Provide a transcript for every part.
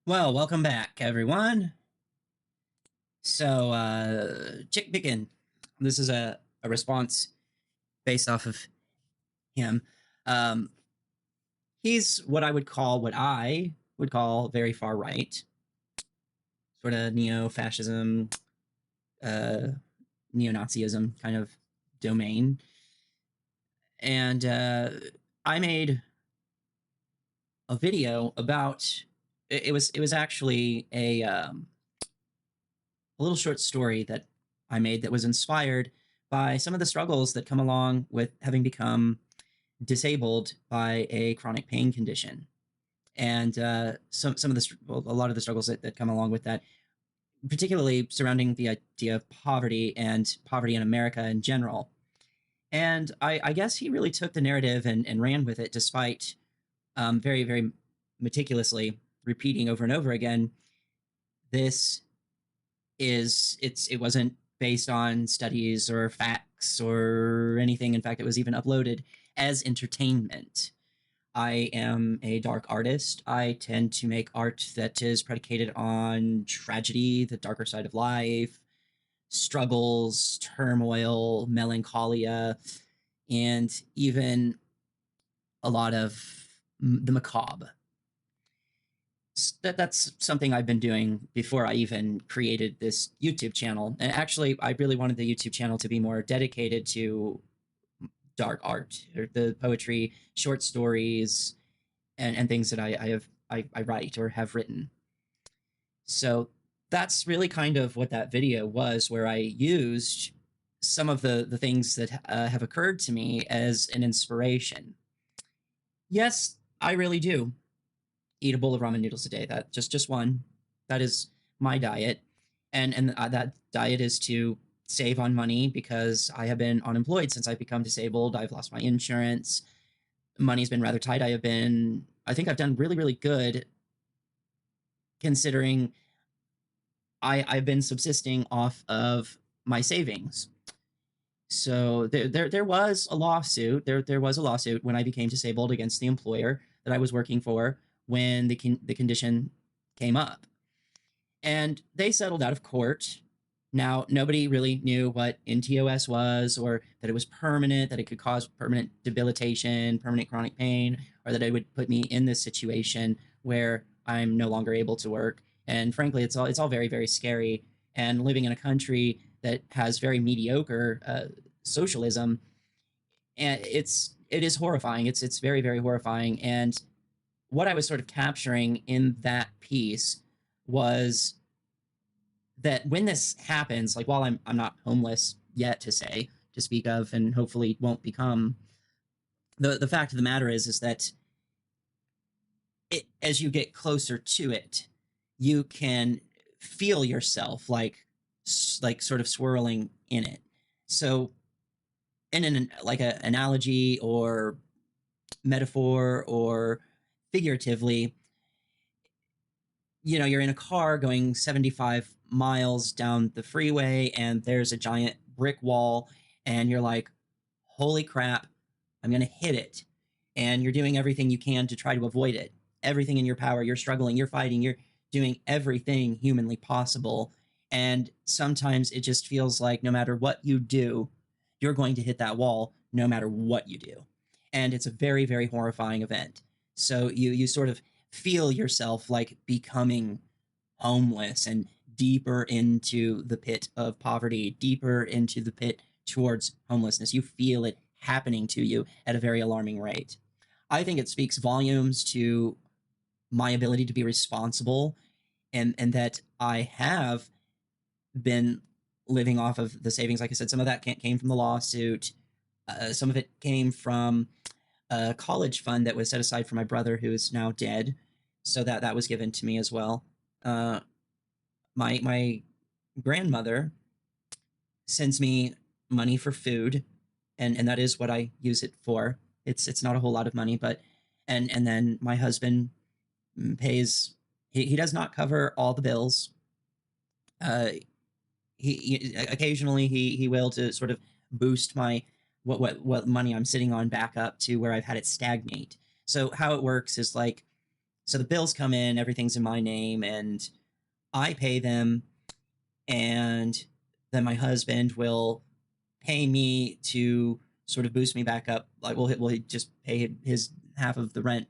Well, welcome back, everyone. So, ChickMcn, this is a response based off of him. He's what I would call very far right, sort of neo-fascism, neo-Nazism kind of domain. And I made a video about it was actually a little short story that I made that was inspired by some of the struggles that come along with having become disabled by a chronic pain condition, and some of the a lot of the struggles that come along with that, particularly surrounding the idea of poverty and poverty in America in general. And I guess he really took the narrative and ran with it, despite very, very meticulously repeating over and over again, it wasn't based on studies or facts or anything. In fact, it was even uploaded as entertainment. I am a dark artist. I tend to make art that is predicated on tragedy, the darker side of life, struggles, turmoil, melancholia, and even a lot of the macabre. That's something I've been doing before I even created this YouTube channel. And actually, I really wanted the YouTube channel to be more dedicated to dark art, or the poetry, short stories, and things that I write or have written. So that's really kind of what that video was, where I used some of the things that have occurred to me as an inspiration. Yes, I really do eat a bowl of ramen noodles a day. That just one. That is my diet, and that diet is to save on money, because I have been unemployed since I've become disabled. I've lost my insurance. Money's been rather tight. I think I've done really, really good, considering I've been subsisting off of my savings. So there was a lawsuit. There was a lawsuit when I became disabled against the employer that I was working for when the condition came up. And they settled out of court. Now, nobody really knew what NTOS was, or that it was permanent, that it could cause permanent debilitation, permanent chronic pain, or that it would put me in this situation where I'm no longer able to work. And frankly, it's all very, very scary. And living in a country that has very mediocre socialism, and it is horrifying. It's very, very horrifying. And what I was sort of capturing in that piece was that when this happens, like, while I'm not homeless yet to speak of, and hopefully won't become, the fact of the matter is that as you get closer to it, you can feel yourself like sort of swirling in it. So in an analogy or metaphor, or figuratively, you're in a car going 75 miles down the freeway, and there's a giant brick wall, and you're like, holy crap, I'm going to hit it. And you're doing everything you can to try to avoid it. Everything in your power. You're struggling, you're fighting, you're doing everything humanly possible. And sometimes it just feels like no matter what you do, you're going to hit that wall no matter what you do. And it's a very, very horrifying event. So you sort of feel yourself like becoming homeless, and deeper into the pit of poverty, deeper into the pit towards homelessness. You feel it happening to you at a very alarming rate. I think it speaks volumes to my ability to be responsible, and that I have been living off of the savings. Like I said, some of that came from the lawsuit. Some of it came from a college fund that was set aside for my brother, who is now dead. So that was given to me as well. my grandmother sends me money for food, and that is what I use it for. It's not a whole lot of money, but and then my husband pays. He does not cover all the bills. Uh, he occasionally he will to sort of boost my what money I'm sitting on back up to where I've had it stagnate. So how it works is like, so the bills come in, everything's in my name, and I pay them, and then my husband will pay me to sort of boost me back up. Like, we'll just pay his half of the rent,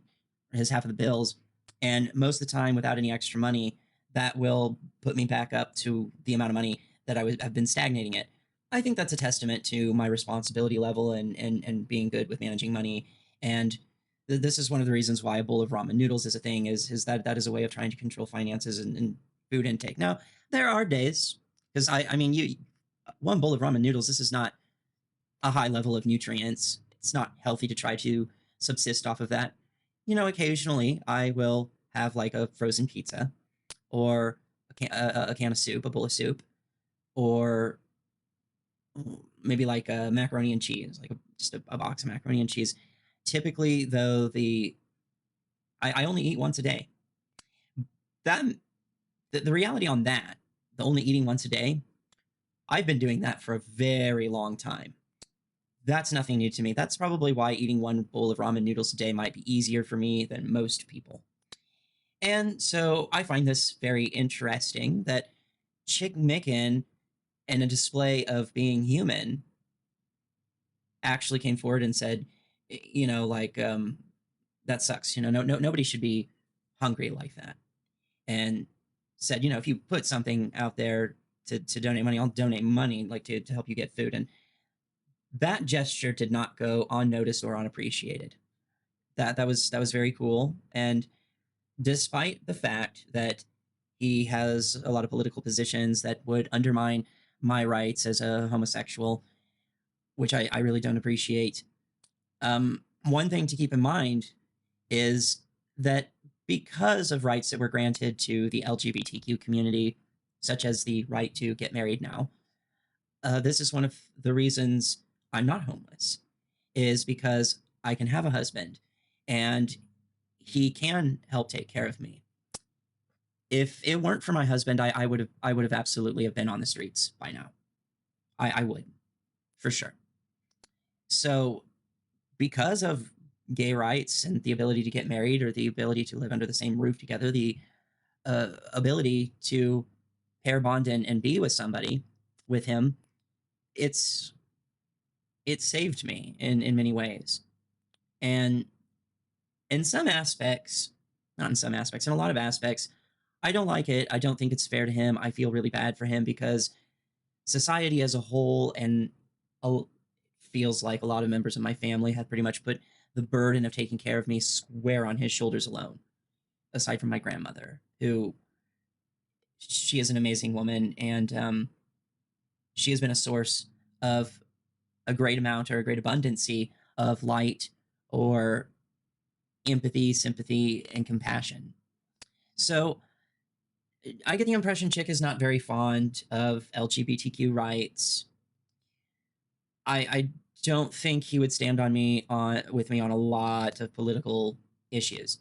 his half of the bills, and most of the time, without any extra money, that will put me back up to the amount of money that have been stagnating at. I think that's a testament to my responsibility level and being good with managing money. And this is one of the reasons why a bowl of ramen noodles is a thing, is that is a way of trying to control finances and food intake. Now, there are days, because I mean, one bowl of ramen noodles, this is not a high level of nutrients. It's not healthy to try to subsist off of that. Occasionally I will have like a frozen pizza, or a can of soup, a bowl of soup, or maybe like a macaroni and cheese, like just a box of macaroni and cheese. Typically, though, I only eat once a day. That the reality on that, the only eating once a day, I've been doing that for a very long time. That's nothing new to me. That's probably why eating one bowl of ramen noodles a day might be easier for me than most people. And so I find this very interesting that ChickMcn, in a display of being human, actually came forward and said, like, that sucks. Nobody should be hungry like that. And said, if you put something out there to donate money, I'll donate money, like to help you get food. And that gesture did not go unnoticed or unappreciated. That was very cool. And despite the fact that he has a lot of political positions that would undermine my rights as a homosexual, which I really don't appreciate, one thing to keep in mind is that because of rights that were granted to the LGBTQ community, such as the right to get married now, this is one of the reasons I'm not homeless, is because I can have a husband and he can help take care of me. If it weren't for my husband, I would have absolutely have been on the streets by now. I would, for sure. So because of gay rights and the ability to get married, or the ability to live under the same roof together, the ability to pair bond and be with somebody, with him, it saved me in many ways. And in some aspects, not in some aspects, in a lot of aspects, I don't like it. I don't think it's fair to him. I feel really bad for him because society as a whole, and feels like a lot of members of my family have pretty much put the burden of taking care of me square on his shoulders alone, aside from my grandmother, who, she is an amazing woman, and she has been a source of a great amount, or a great abundancy of light, or empathy, sympathy, and compassion. So I get the impression Chick is not very fond of LGBTQ rights. I don't think he would stand with me on a lot of political issues.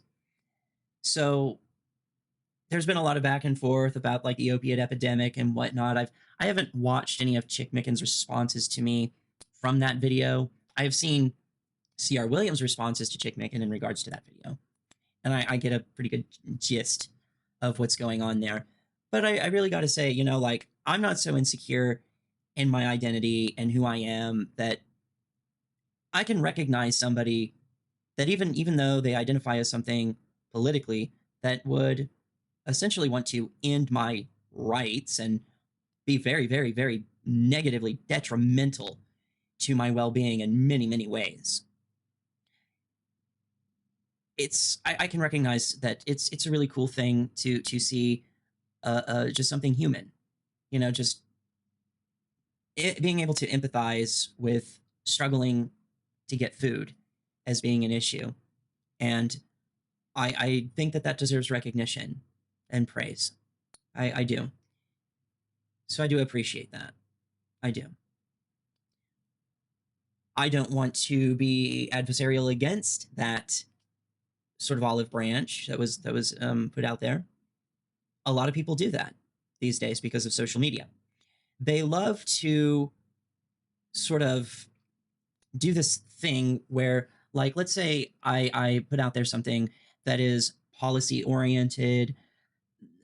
So there's been a lot of back and forth about like the opiate epidemic and whatnot. I haven't watched any of ChickMcn's responses to me from that video. I have seen C.R. Williams' responses to ChickMcn in regards to that video, and I get a pretty good gist of what's going on there. But I really got to say, like, I'm not so insecure in my identity and who I am that I can recognize somebody that even though they identify as something politically that would essentially want to end my rights and be very, very, very negatively detrimental to my well-being in many, many ways. I can recognize that it's a really cool thing to see just something human, just being able to empathize with struggling to get food as being an issue. And I think that deserves recognition and praise. I do. So I do appreciate that. I do. I don't want to be adversarial against that sort of olive branch that was put out there. A lot of people do that these days because of social media. They love to sort of do this thing where, like, let's say I put out there something that is policy oriented,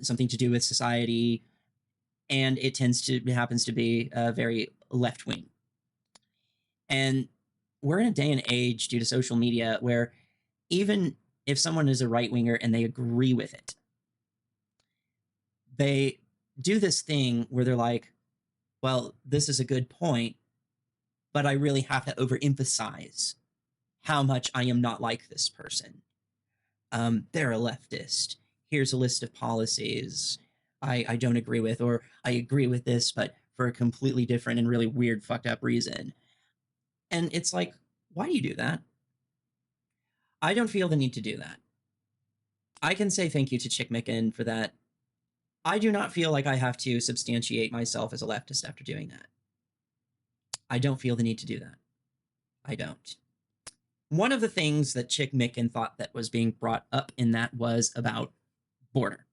something to do with society, and it happens to be very left wing. And we're in a day and age due to social media where even if someone is a right winger and they agree with it, they do this thing where they're like, well, this is a good point, but I really have to overemphasize how much I am not like this person. They're a leftist. Here's a list of policies I don't agree with, or I agree with this, but for a completely different and really weird, fucked up reason. And it's like, why do you do that? I don't feel the need to do that. I can say thank you to ChickMcn for that. I do not feel like I have to substantiate myself as a leftist after doing that. I don't feel the need to do that. I don't. One of the things that ChickMcn thought that was being brought up in that was about border,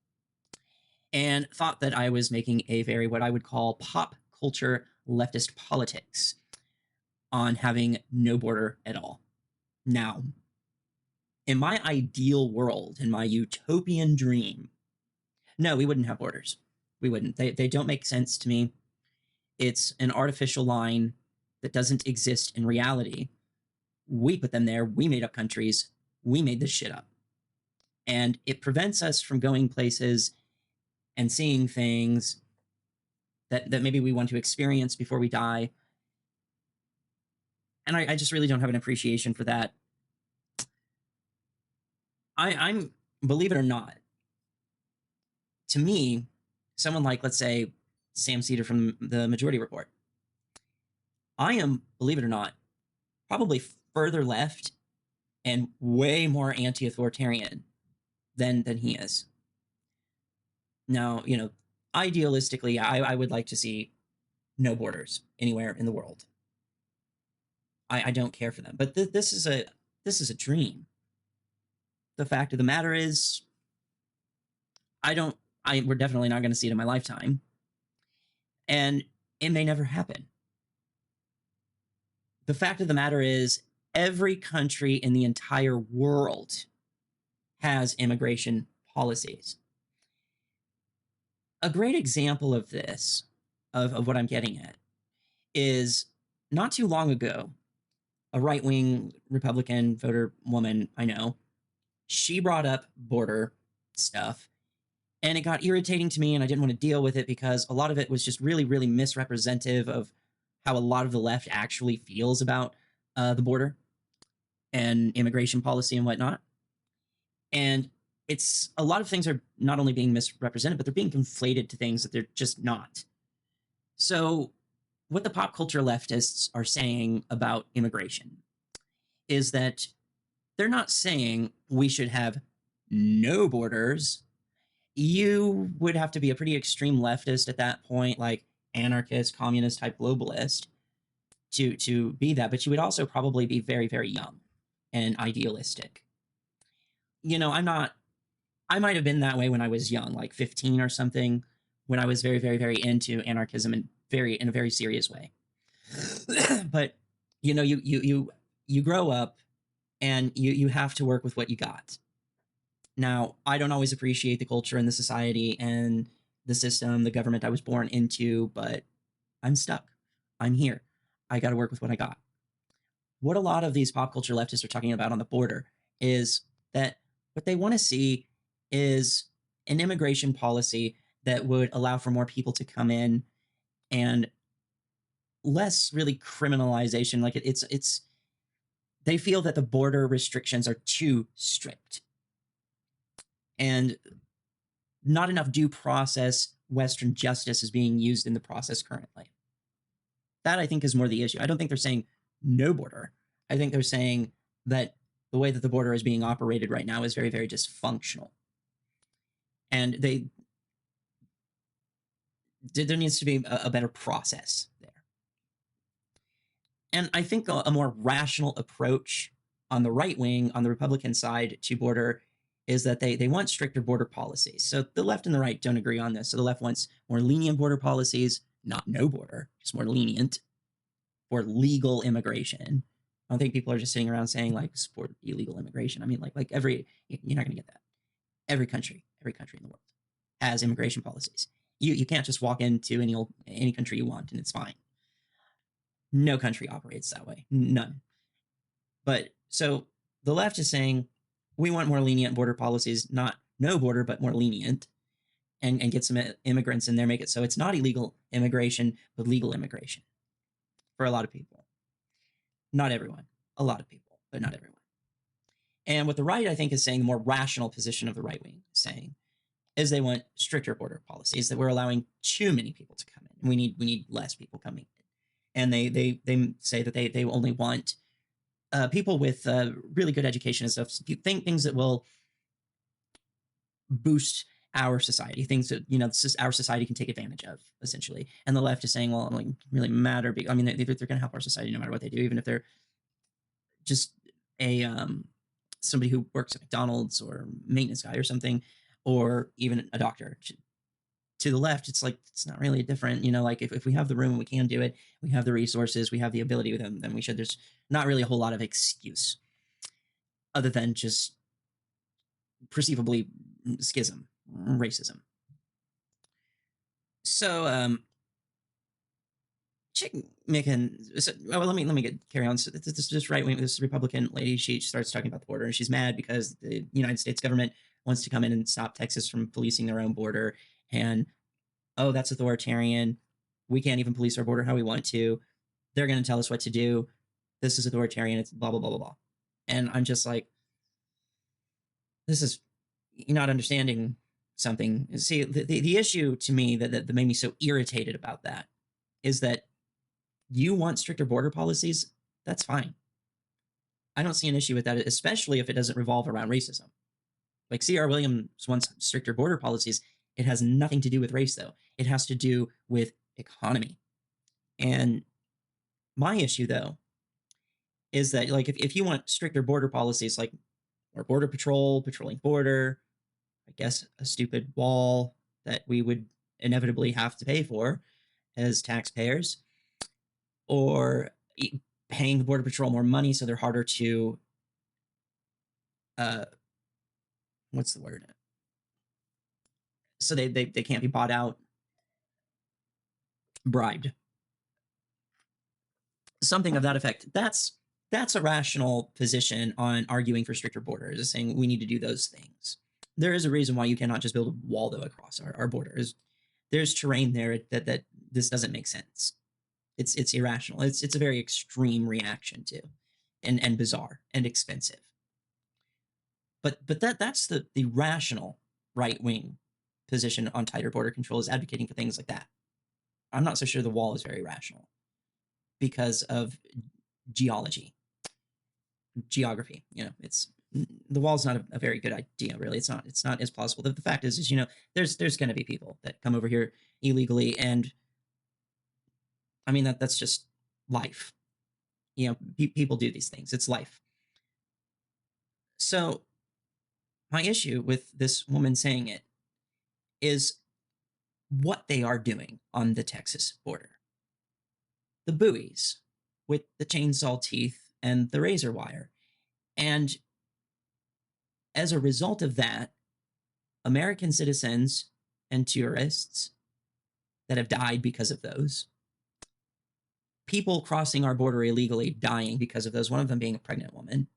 and thought that I was making a very, what I would call, pop culture leftist politics on having no border at all. Now, in my ideal world, in my utopian dream, no, we wouldn't have borders. We wouldn't. They don't make sense to me. It's an artificial line that doesn't exist in reality. We put them there. We made up countries. We made this shit up. And it prevents us from going places and seeing things that maybe we want to experience before we die. And I just really don't have an appreciation for that. I'm, believe it or not, to me, someone like, let's say, Sam Cedar from the Majority Report, I am, believe it or not, probably further left and way more anti-authoritarian than he is. Now, you know, idealistically, I would like to see no borders anywhere in the world. I don't care for them, but this is a dream. The fact of the matter is, we're definitely not going to see it in my lifetime, and it may never happen. The fact of the matter is, every country in the entire world has immigration policies. A great example of this, of what I'm getting at, is not too long ago, a right-wing Republican voter woman I know, she brought up border stuff, and it got irritating to me, and I didn't want to deal with it because a lot of it was just really, really misrepresentative of how a lot of the left actually feels about the border and immigration policy and whatnot. And it's, a lot of things are not only being misrepresented, but they're being conflated to things that they're just not. So what the pop culture leftists are saying about immigration is that they're not saying we should have no borders. You would have to be a pretty extreme leftist at that point, like anarchist, communist type globalist, to be that. But you would also probably be very, very young and idealistic. You know, I might have been that way when I was young, like 15 or something, when I was very, very, very into anarchism in a very serious way. But you know, you grow up and you have to work with what you got. Now, I don't always appreciate the culture and the society and the system, the government I was born into, but I'm stuck. I'm here. I got to work with what I got. What a lot of these pop culture leftists are talking about on the border is that what they want to see is an immigration policy that would allow for more people to come in and less really criminalization. Like it's they feel that the border restrictions are too strict and not enough due process, Western justice is being used in the process currently. That, I think, is more the issue. I don't think they're saying no border. I think they're saying that the way that the border is being operated right now is very, very dysfunctional. And there needs to be a better process there. And I think a more rational approach on the right wing, on the Republican side to border, is that they want stricter border policies. So the left and the right don't agree on this. So the left wants more lenient border policies, not no border, just more lenient, for legal immigration. I don't think people are just sitting around saying like support illegal immigration. I mean, like you're not going to get that. Every country in the world has immigration policies. You can't just walk into any country you want and it's fine. No country operates that way. None. But so the left is saying we want more lenient border policies, not no border, but more lenient, and get some immigrants in there, make it so it's not illegal immigration, but legal immigration for a lot of people. Not everyone. A lot of people, but not everyone. And what the right, I think, is saying, the more rational position of the right wing is saying, is they want stricter border policies, that we're allowing too many people to come in. We need less people coming in. And they say that they only want people with really good education and stuff. Things that will boost our society, things that our society can take advantage of, essentially. And the left is saying, well, it doesn't really matter. I mean, they're going to help our society no matter what they do, even if they're just a somebody who works at McDonald's or maintenance guy or something, or even a doctor. To the left, it's like, it's not really different. Like if we have the room and we can do it, we have the resources, we have the ability with them, then we should. There's not really a whole lot of excuse other than just perceivably schism, racism. So, ChickMcn. Well, let me carry on. So this right wing, this Republican lady, she starts talking about the border, and she's mad because the United States government wants to come in and stop Texas from policing their own border. And, oh, that's authoritarian. We can't even police our border how we want to. They're going to tell us what to do. This is authoritarian. It's blah, blah, blah, blah, blah. And I'm just like, this is, you're not understanding something. See, the issue to me that made me so irritated about that is that you want stricter border policies. That's fine. I don't see an issue with that, especially if it doesn't revolve around racism. Like C.R. Williams wants stricter border policies. It has nothing to do with race, though. It has to do with economy. And my issue, though, is that, like, if you want stricter border policies, like more border patrol, patrolling border, I guess a stupid wall that we would inevitably have to pay for as taxpayers, or paying the border patrol more money so they're harder to, what's the word? So they can't be bought out, bribed, something of that effect. That's a rational position on arguing for stricter borders, is saying we need to do those things. There is a reason why you cannot just build a wall, though, across our borders. There's terrain there that this doesn't make sense. It's irrational. It's a very extreme reaction to, and bizarre and expensive. But that's the rational right wing position on tighter border control, is advocating for things like that. I'm not so sure the wall is very rational because of geography. It's, the wall is not a very good idea, really. It's not as plausible. The fact is there's going to be people that come over here illegally, and I mean that's just life. People do these things. It's life. So my issue with this woman saying it is what they are doing on the Texas border. The buoys with the chainsaw teeth and the razor wire. And as a result of that, American citizens and tourists that have died because of those, people crossing our border illegally dying because of those, one of them being a pregnant woman,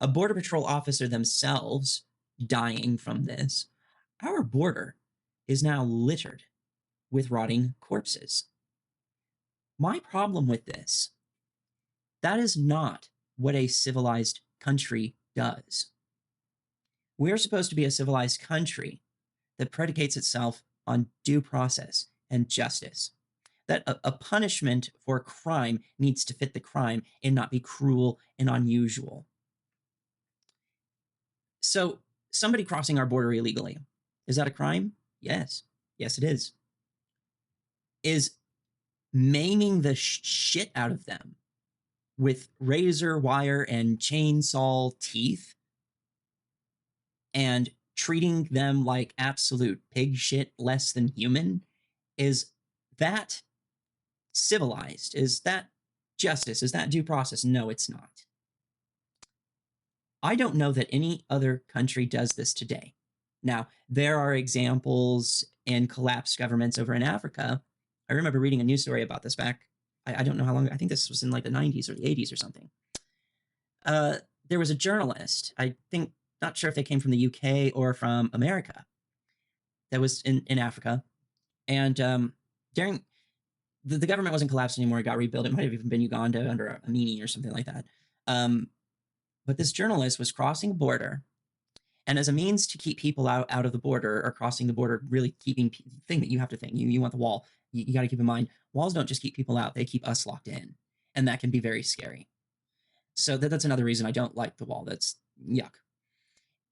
a Border Patrol officer themselves dying from this. Our border is now littered with rotting corpses. My problem with this, that is not what a civilized country does. We're supposed to be a civilized country that predicates itself on due process and justice. That a punishment for a crime needs to fit the crime and not be cruel and unusual. So somebody crossing our border illegally, is that a crime? Yes. Yes, it is. is maiming the shit out of them with razor wire and chainsaw teeth and treating them like absolute pig shit, less than human. Is that civilized? Is that justice? Is that due process? No, it's not. I don't know that any other country does this today. Now, there are examples in collapsed governments over in Africa. I remember reading a news story about this back, I don't know how long, I think this was in like the 90s or the 80s or something. There was a journalist, I think, not sure if they came from the UK or from America, that was in Africa. And during, the government wasn't collapsed anymore, it got rebuilt. It might have even been Uganda under Amini or something like that. But this journalist was crossing a border, and as a means to keep people out of the border, or crossing the border, really keeping the thing that you have to think, you want the wall, you got to keep in mind, walls don't just keep people out, they keep us locked in, and that can be very scary. So that's another reason I don't like the wall. That's yuck.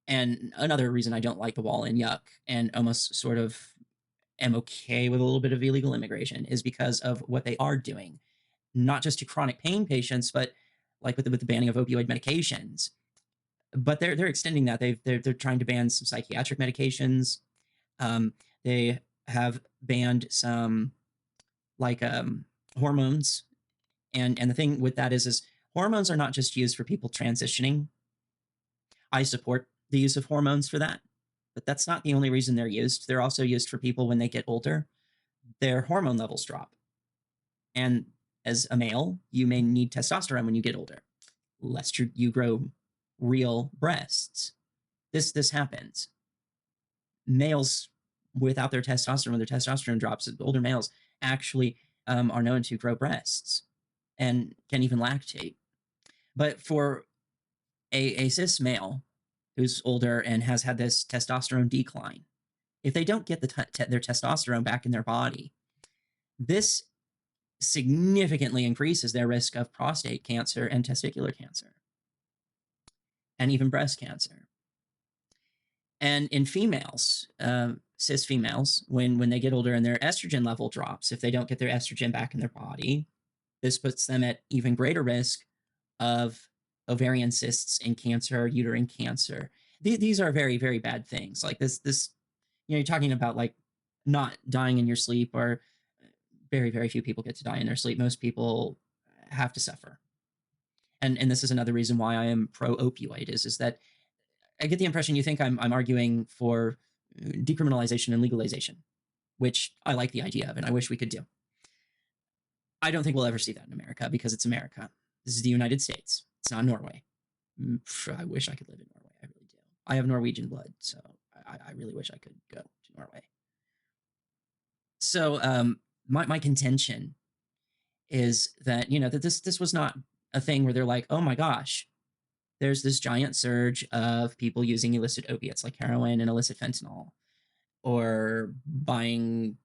And another reason I don't like the wall and yuck, and almost sort of am okay with a little bit of illegal immigration, is because of what they are doing, not just to chronic pain patients, but like with the banning of opioid medications. But they're extending that. They're trying to ban some psychiatric medications. They have banned some like hormones, and the thing with that is hormones are not just used for people transitioning. I support the use of hormones for that, but that's not the only reason they're used. They're also used for people when they get older. Their hormone levels drop, and as a male, you may need testosterone when you get older, lest you grow real breasts. This happens. Males without their testosterone, when their testosterone drops, older males actually are known to grow breasts and can even lactate. But for a cis male who's older and has had this testosterone decline, if they don't get their testosterone back in their body, this significantly increases their risk of prostate cancer and testicular cancer, and even breast cancer. And in females, cis females, when they get older and their estrogen level drops, if they don't get their estrogen back in their body, this puts them at even greater risk of ovarian cysts and cancer, uterine cancer. These are very, very bad things. Like this, you're talking about like not dying in your sleep, or very, very few people get to die in their sleep. Most people have to suffer. And this is another reason why I am pro-opioid, is that I get the impression you think I'm arguing for decriminalization and legalization, which I like the idea of, and I wish we could do. I don't think we'll ever see that in America, because it's America. This is the United States. It's not Norway. I wish I could live in Norway. I really do. I have Norwegian blood, so I really wish I could go to Norway. So my contention is that, that this was not a thing where they're like, oh my gosh, there's this giant surge of people using illicit opiates like heroin and illicit fentanyl, or buying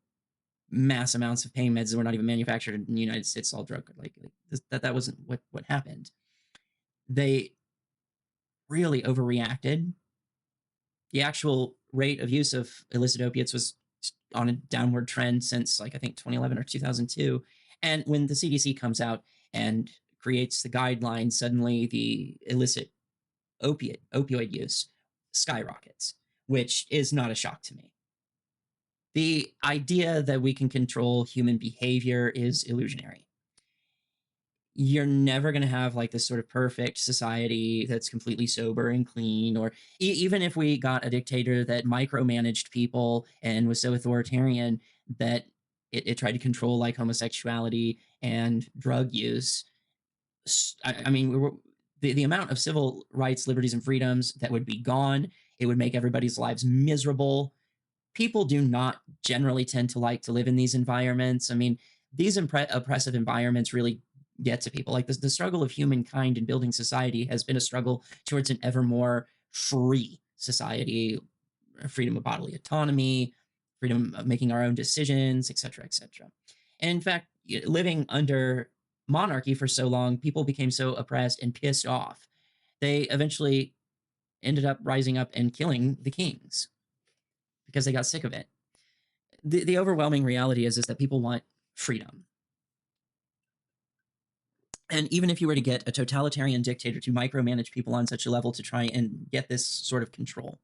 mass amounts of pain meds that were not even manufactured in the United States, all drug, that wasn't what happened. They really overreacted. The actual rate of use of illicit opiates was on a downward trend since, like, I think 2011 or 2002. And when the CDC comes out and creates the guidelines, suddenly the illicit opioid use skyrockets, which is not a shock to me. The idea that we can control human behavior is illusionary. You're never going to have like this sort of perfect society that's completely sober and clean, or even if we got a dictator that micromanaged people and was so authoritarian that it tried to control like homosexuality and drug use. I mean, the amount of civil rights, liberties, and freedoms that would be gone, it would make everybody's lives miserable. People do not generally tend to like to live in these environments. I mean, these oppressive environments really get to people. Like the struggle of humankind in building society has been a struggle towards an ever more free society, freedom of bodily autonomy, freedom of making our own decisions, etc., etc. And in fact, living under monarchy for so long, people became so oppressed and pissed off, they eventually ended up rising up and killing the kings because they got sick of it. The overwhelming reality is that people want freedom. And even if you were to get a totalitarian dictator to micromanage people on such a level to try and get this sort of control,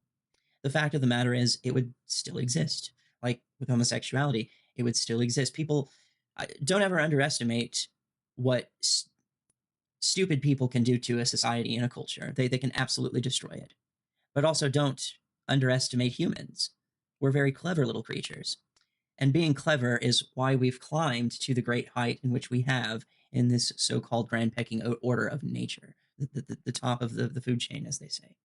the fact of the matter is it would still exist. Like with homosexuality, it would still exist. People don't ever underestimate what stupid people can do to a society and a culture. They can absolutely destroy it. But also don't underestimate humans. We're very clever little creatures. And being clever is why we've climbed to the great height in which we have in this so-called grand pecking order of nature, the top of the food chain, as they say.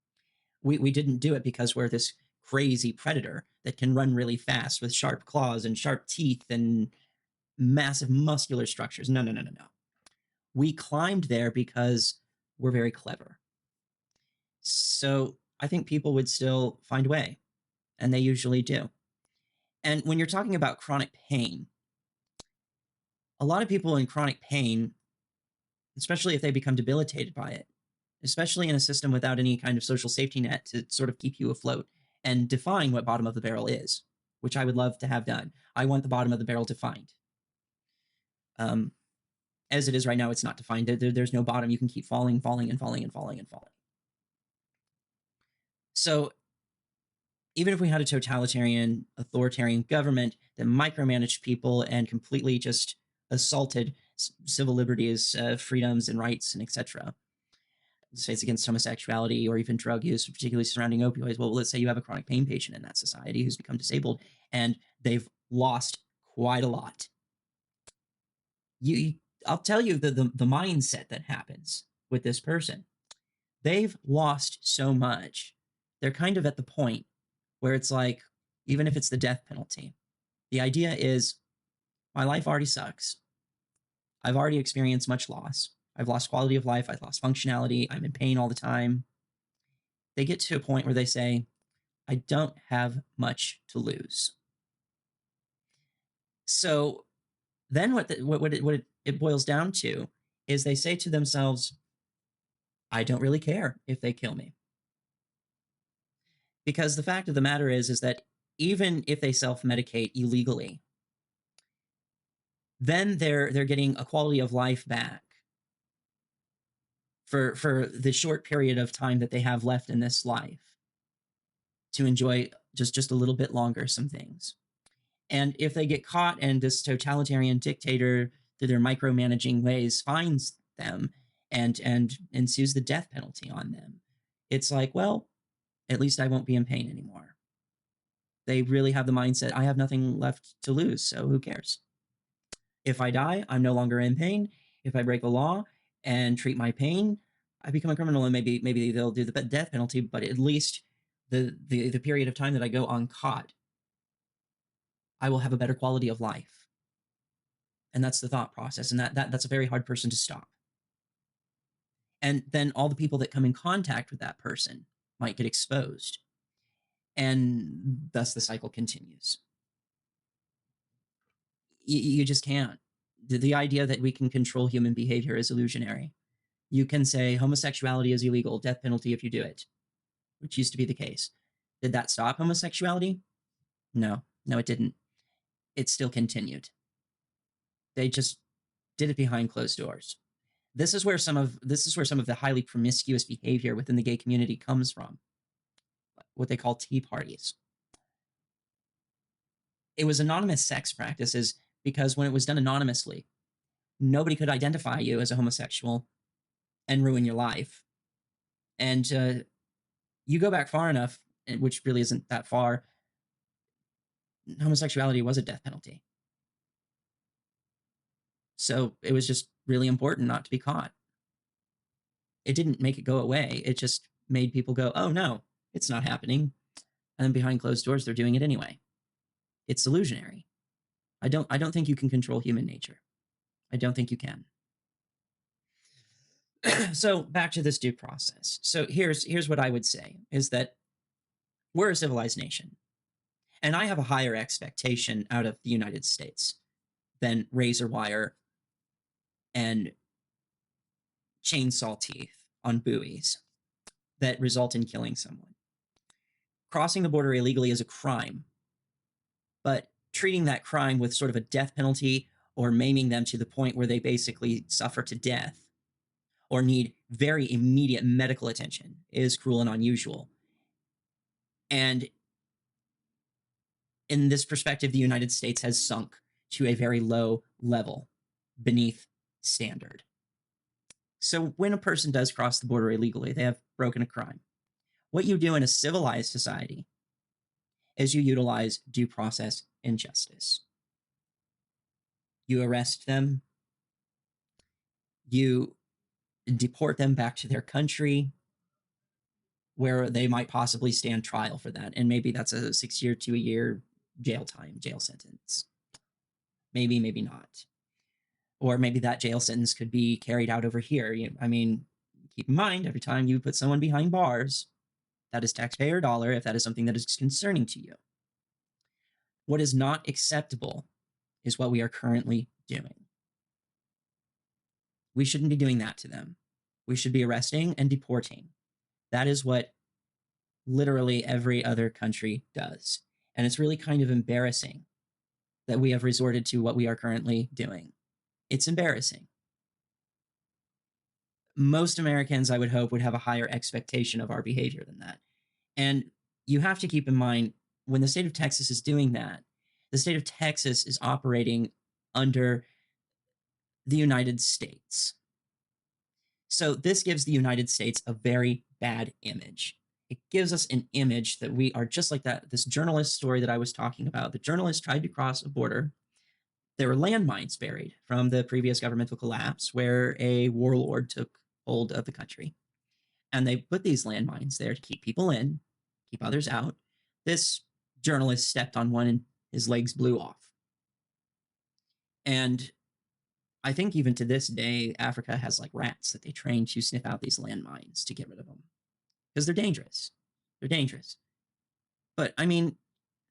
We didn't do it because we're this crazy predator that can run really fast with sharp claws and sharp teeth and massive muscular structures. No. We climbed there because we're very clever. So I think people would still find a way, and they usually do. And when you're talking about chronic pain, a lot of people in chronic pain, especially if they become debilitated by it, especially in a system without any kind of social safety net to sort of keep you afloat and define what bottom of the barrel is, which I would love to have done. I want the bottom of the barrel defined. As it is right now, it's not defined. There's no bottom. You can keep falling. So even if we had a totalitarian, authoritarian government that micromanaged people and completely just assaulted civil liberties, freedoms and rights, and etc., say it's against homosexuality or even drug use, particularly surrounding opioids. Well, let's say you have a chronic pain patient in that society who's become disabled and they've lost quite a lot. I'll tell you the mindset that happens with this person. They've lost so much. They're kind of at the point where it's like, even if it's the death penalty, the idea is my life already sucks. I've already experienced much loss. I've lost quality of life. I've lost functionality. I'm in pain all the time. They get to a point where they say, I don't have much to lose. So then what it boils down to is they say to themselves, I don't really care if they kill me. Because the fact of the matter is that even if they self-medicate illegally, then they're getting a quality of life back for the short period of time that they have left in this life to enjoy just a little bit longer some things. And if they get caught and this totalitarian dictator through their micromanaging ways finds them and ensues the death penalty on them, it's like, well, at least I won't be in pain anymore. They really have the mindset, I have nothing left to lose, so who cares? If I die, I'm no longer in pain. If I break the law and treat my pain, I become a criminal, and maybe they'll do the death penalty, but at least the period of time that I go uncaught, I will have a better quality of life. And that's the thought process, and that's a very hard person to stop. And then all the people that come in contact with that person might get exposed, and thus the cycle continues. You just can't. The idea that we can control human behavior is illusionary. You can say homosexuality is illegal, death penalty if you do it, which used to be the case. Did that stop homosexuality? No, it didn't. It still continued. They just did it behind closed doors. This is where some of the highly promiscuous behavior within the gay community comes from. What they call tea parties. It was anonymous sex practices because when it was done anonymously, nobody could identify you as a homosexual and ruin your life. And you go back far enough, which really isn't that far, homosexuality was a death penalty. So it was just really important not to be caught. It didn't make it go away. It just made people go, oh no, it's not happening. And then behind closed doors, they're doing it anyway. It's illusionary. I don't think you can control human nature. I don't think you can. So back to this due process. So here's what I would say is that we're a civilized nation. And I have a higher expectation out of the United States than razor wire and chainsaw teeth on buoys that result in killing someone. Crossing the border illegally is a crime, but treating that crime with sort of a death penalty or maiming them to the point where they basically suffer to death or need very immediate medical attention is cruel and unusual. And in this perspective, the United States has sunk to a very low level beneath standard. So when a person does cross the border illegally, they have broken a crime. What you do in a civilized society is you utilize due process and justice. You arrest them, you deport them back to their country where they might possibly stand trial for that. And maybe that's a 6-year to a year jail sentence. Maybe, maybe not. Or maybe that jail sentence could be carried out over here. I mean, keep in mind, every time you put someone behind bars, that is taxpayer dollar if that is something that is concerning to you. What is not acceptable is what we are currently doing. We shouldn't be doing that to them. We should be arresting and deporting. That is what literally every other country does. And it's really kind of embarrassing that we have resorted to what we are currently doing. It's embarrassing. Most Americans, I would hope, would have a higher expectation of our behavior than that. And you have to keep in mind, when the state of Texas is doing that, the state of Texas is operating under the United States. So this gives the United States a very bad image. It gives us an image that we are just like that. This journalist story that I was talking about, the journalist tried to cross a border. There were landmines buried from the previous governmental collapse where a warlord took hold of the country. And they put these landmines there to keep people in, keep others out. This journalist stepped on one and his legs blew off. And I think even to this day, Africa has like rats that they train to sniff out these landmines to get rid of them because they're dangerous. They're dangerous. But I mean,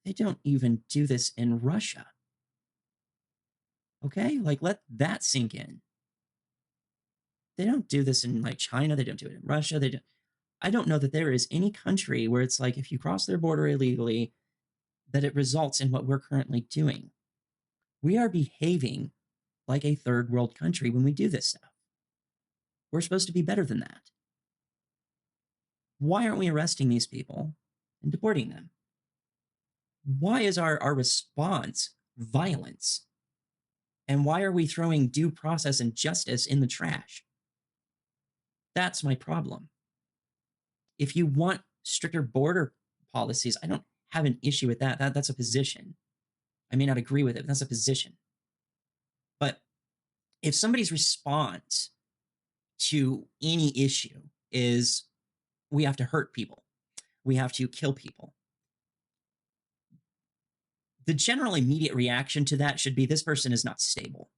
they don't even do this in Russia. Okay, like let that sink in. They don't do this in like China. They don't do it in Russia. They don't. I don't know that there is any country where it's like if you cross their border illegally, that it results in what we're currently doing. We are behaving like a third world country when we do this stuff. We're supposed to be better than that. Why aren't we arresting these people and deporting them? Why is our response violence? And why are we throwing due process and justice in the trash? That's my problem. If you want stricter border policies, I don't have an issue with that. That's a position. I may not agree with it, but that's a position. But if somebody's response to any issue is we have to hurt people, we have to kill people, the general immediate reaction to that should be this person is not stable.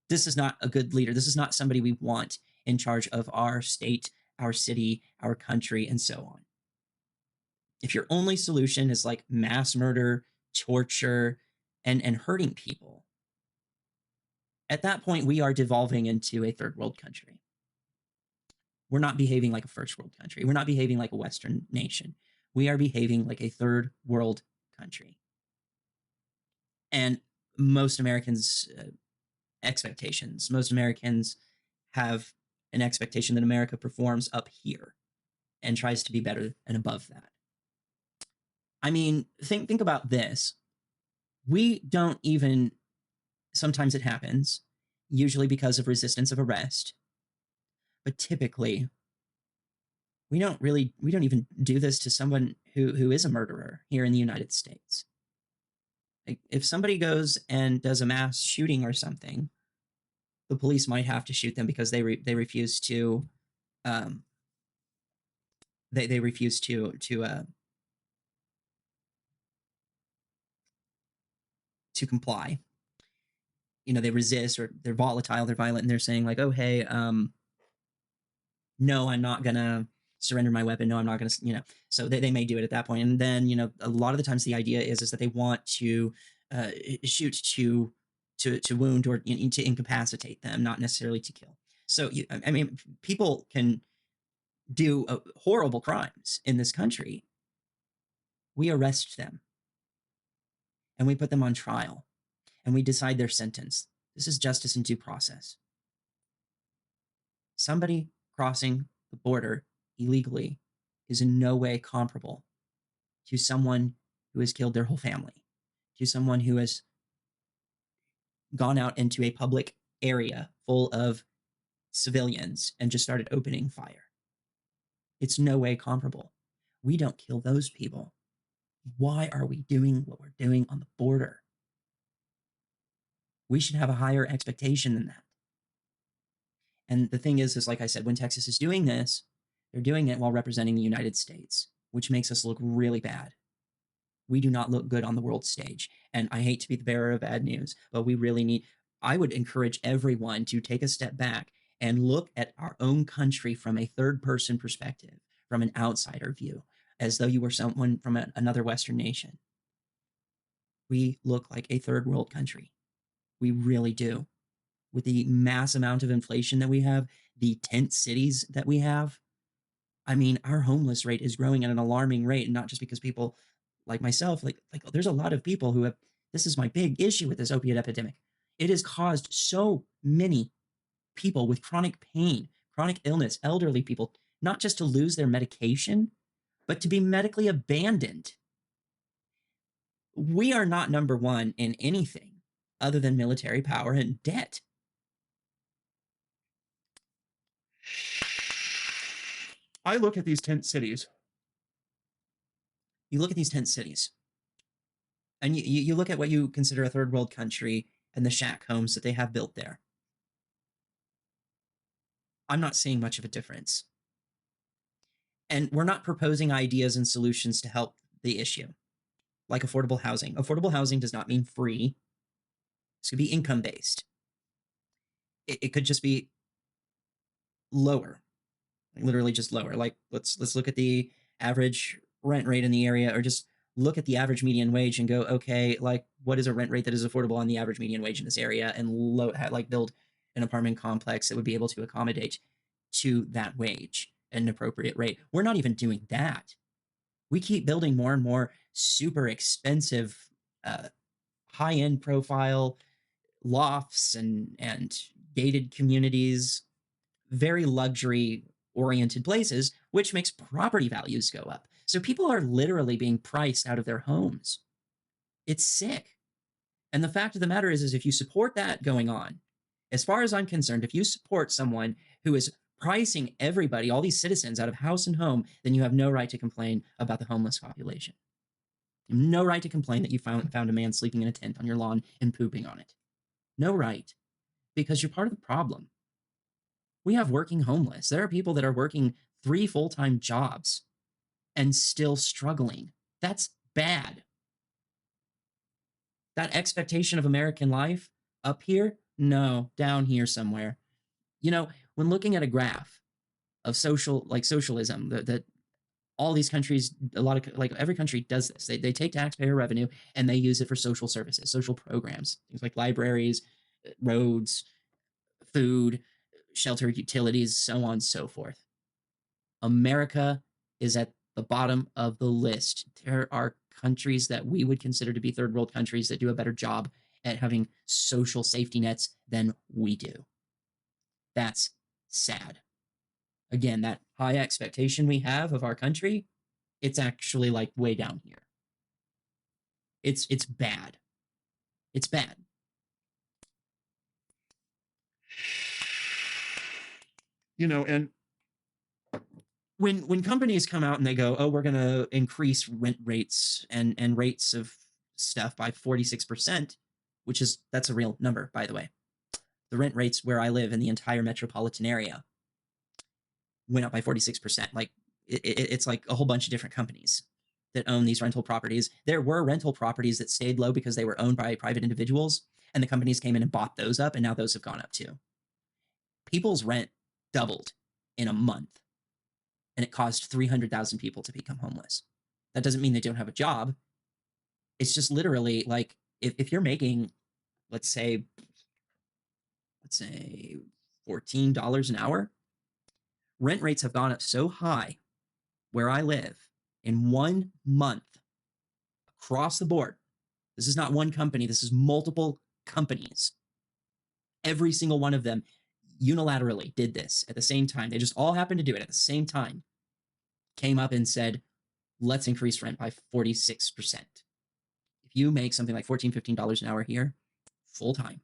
This is not a good leader. This is not somebody we want in charge of our state, our city, our country, and so on. If your only solution is like mass murder, torture, and hurting people, at that point, we are devolving into a third world country. We're not behaving like a first world country. We're not behaving like a Western nation. We are behaving like a third world country. And most Americans' expectations, most Americans have an expectation that America performs up here and tries to be better and above that. I mean, think about this. We don't even, sometimes it happens, usually because of resistance of arrest, but typically we don't even do this to someone who is a murderer here in the United States. Like, if somebody goes and does a mass shooting or something, the police might have to shoot them because they refuse to they refuse to comply. You know, they resist, or they're volatile, they're violent, and they're saying like, oh hey, no, I'm not gonna surrender my weapon. No, I'm not gonna, you know. So they may do it at that point, and then, you know, a lot of the times the idea is that they want to shoot to wound or to incapacitate them, not necessarily to kill. So I mean, people can do horrible crimes in this country. We arrest them and we put them on trial, and we decide their sentence. This is justice and due process. Somebody crossing the border illegally is in no way comparable to someone who has killed their whole family, to someone who has gone out into a public area full of civilians and just started opening fire. It's no way comparable. We don't kill those people. Why are we doing what we're doing on the border? We should have a higher expectation than that. And the thing is like I said, when Texas is doing this, they're doing it while representing the United States, which makes us look really bad. We do not look good on the world stage. And I hate to be the bearer of bad news, but we really need, I would encourage everyone to take a step back and look at our own country from a third person perspective, from an outsider view, as though you were someone from another Western nation. We look like a third world country. We really do. With the mass amount of inflation that we have, the tent cities that we have, I mean, our homeless rate is growing at an alarming rate, and not just because people like myself, like there's a lot of people who have, this is my big issue with this opiate epidemic. It has caused so many people with chronic pain, chronic illness, elderly people, not just to lose their medication, but to be medically abandoned. We are not number one in anything other than military power and debt. I look at these tent cities. You look at these tent cities, and you look at what you consider a third world country and the shack homes that they have built there. I'm not seeing much of a difference. And we're not proposing ideas and solutions to help the issue, like affordable housing. Affordable housing does not mean free. This could be income-based. It could just be lower, like literally just lower. Like let's look at the average rent rate in the area, or just look at the average median wage and go, okay, like what is a rent rate that is affordable on the average median wage in this area, and like build an apartment complex that would be able to accommodate to that wage at an appropriate rate. We're not even doing that. We keep building more and more super expensive, high-end profile lofts and gated communities, very luxury oriented places, which makes property values go up. So people are literally being priced out of their homes. It's sick. And the fact of the matter is if you support that going on, as far as I'm concerned, if you support someone who is pricing everybody, all these citizens, out of house and home, then you have no right to complain about the homeless population. You have no right to complain that you found a man sleeping in a tent on your lawn and pooping on it. No right, because you're part of the problem. We have working homeless. There are people that are working 3 full-time jobs and still struggling. That's bad. That expectation of American life up here? No, down here somewhere. You know, when looking at a graph of socialism, that all these countries, a lot of, like every country does this. They take taxpayer revenue and they use it for social services, social programs, things like libraries, roads, food, shelter, utilities, so on and so forth. America is at the bottom of the list. There are countries that we would consider to be third world countries that do a better job at having social safety nets than we do. That's sad. Again, that high expectation we have of our country, it's actually like way down here. It's bad. It's bad. You know, and when companies come out and they go, oh, we're going to increase rent rates and rates of stuff by 46%, that's a real number, by the way. The rent rates where I live in the entire metropolitan area went up by 46%. Like it's like a whole bunch of different companies that own these rental properties. There were rental properties that stayed low because they were owned by private individuals, and the companies came in and bought those up, and now those have gone up too. People's rent doubled in a month, and it caused 300,000 people to become homeless. That doesn't mean they don't have a job. It's just literally like if you're making, let's say $14 an hour, rent rates have gone up so high where I live in 1 month across the board. This is not one company. This is multiple companies, every single one of them unilaterally did this at the same time. They just all happened to do it at the same time. Came up and said, let's increase rent by 46%. If you make something like $14, $15 an hour here, full time,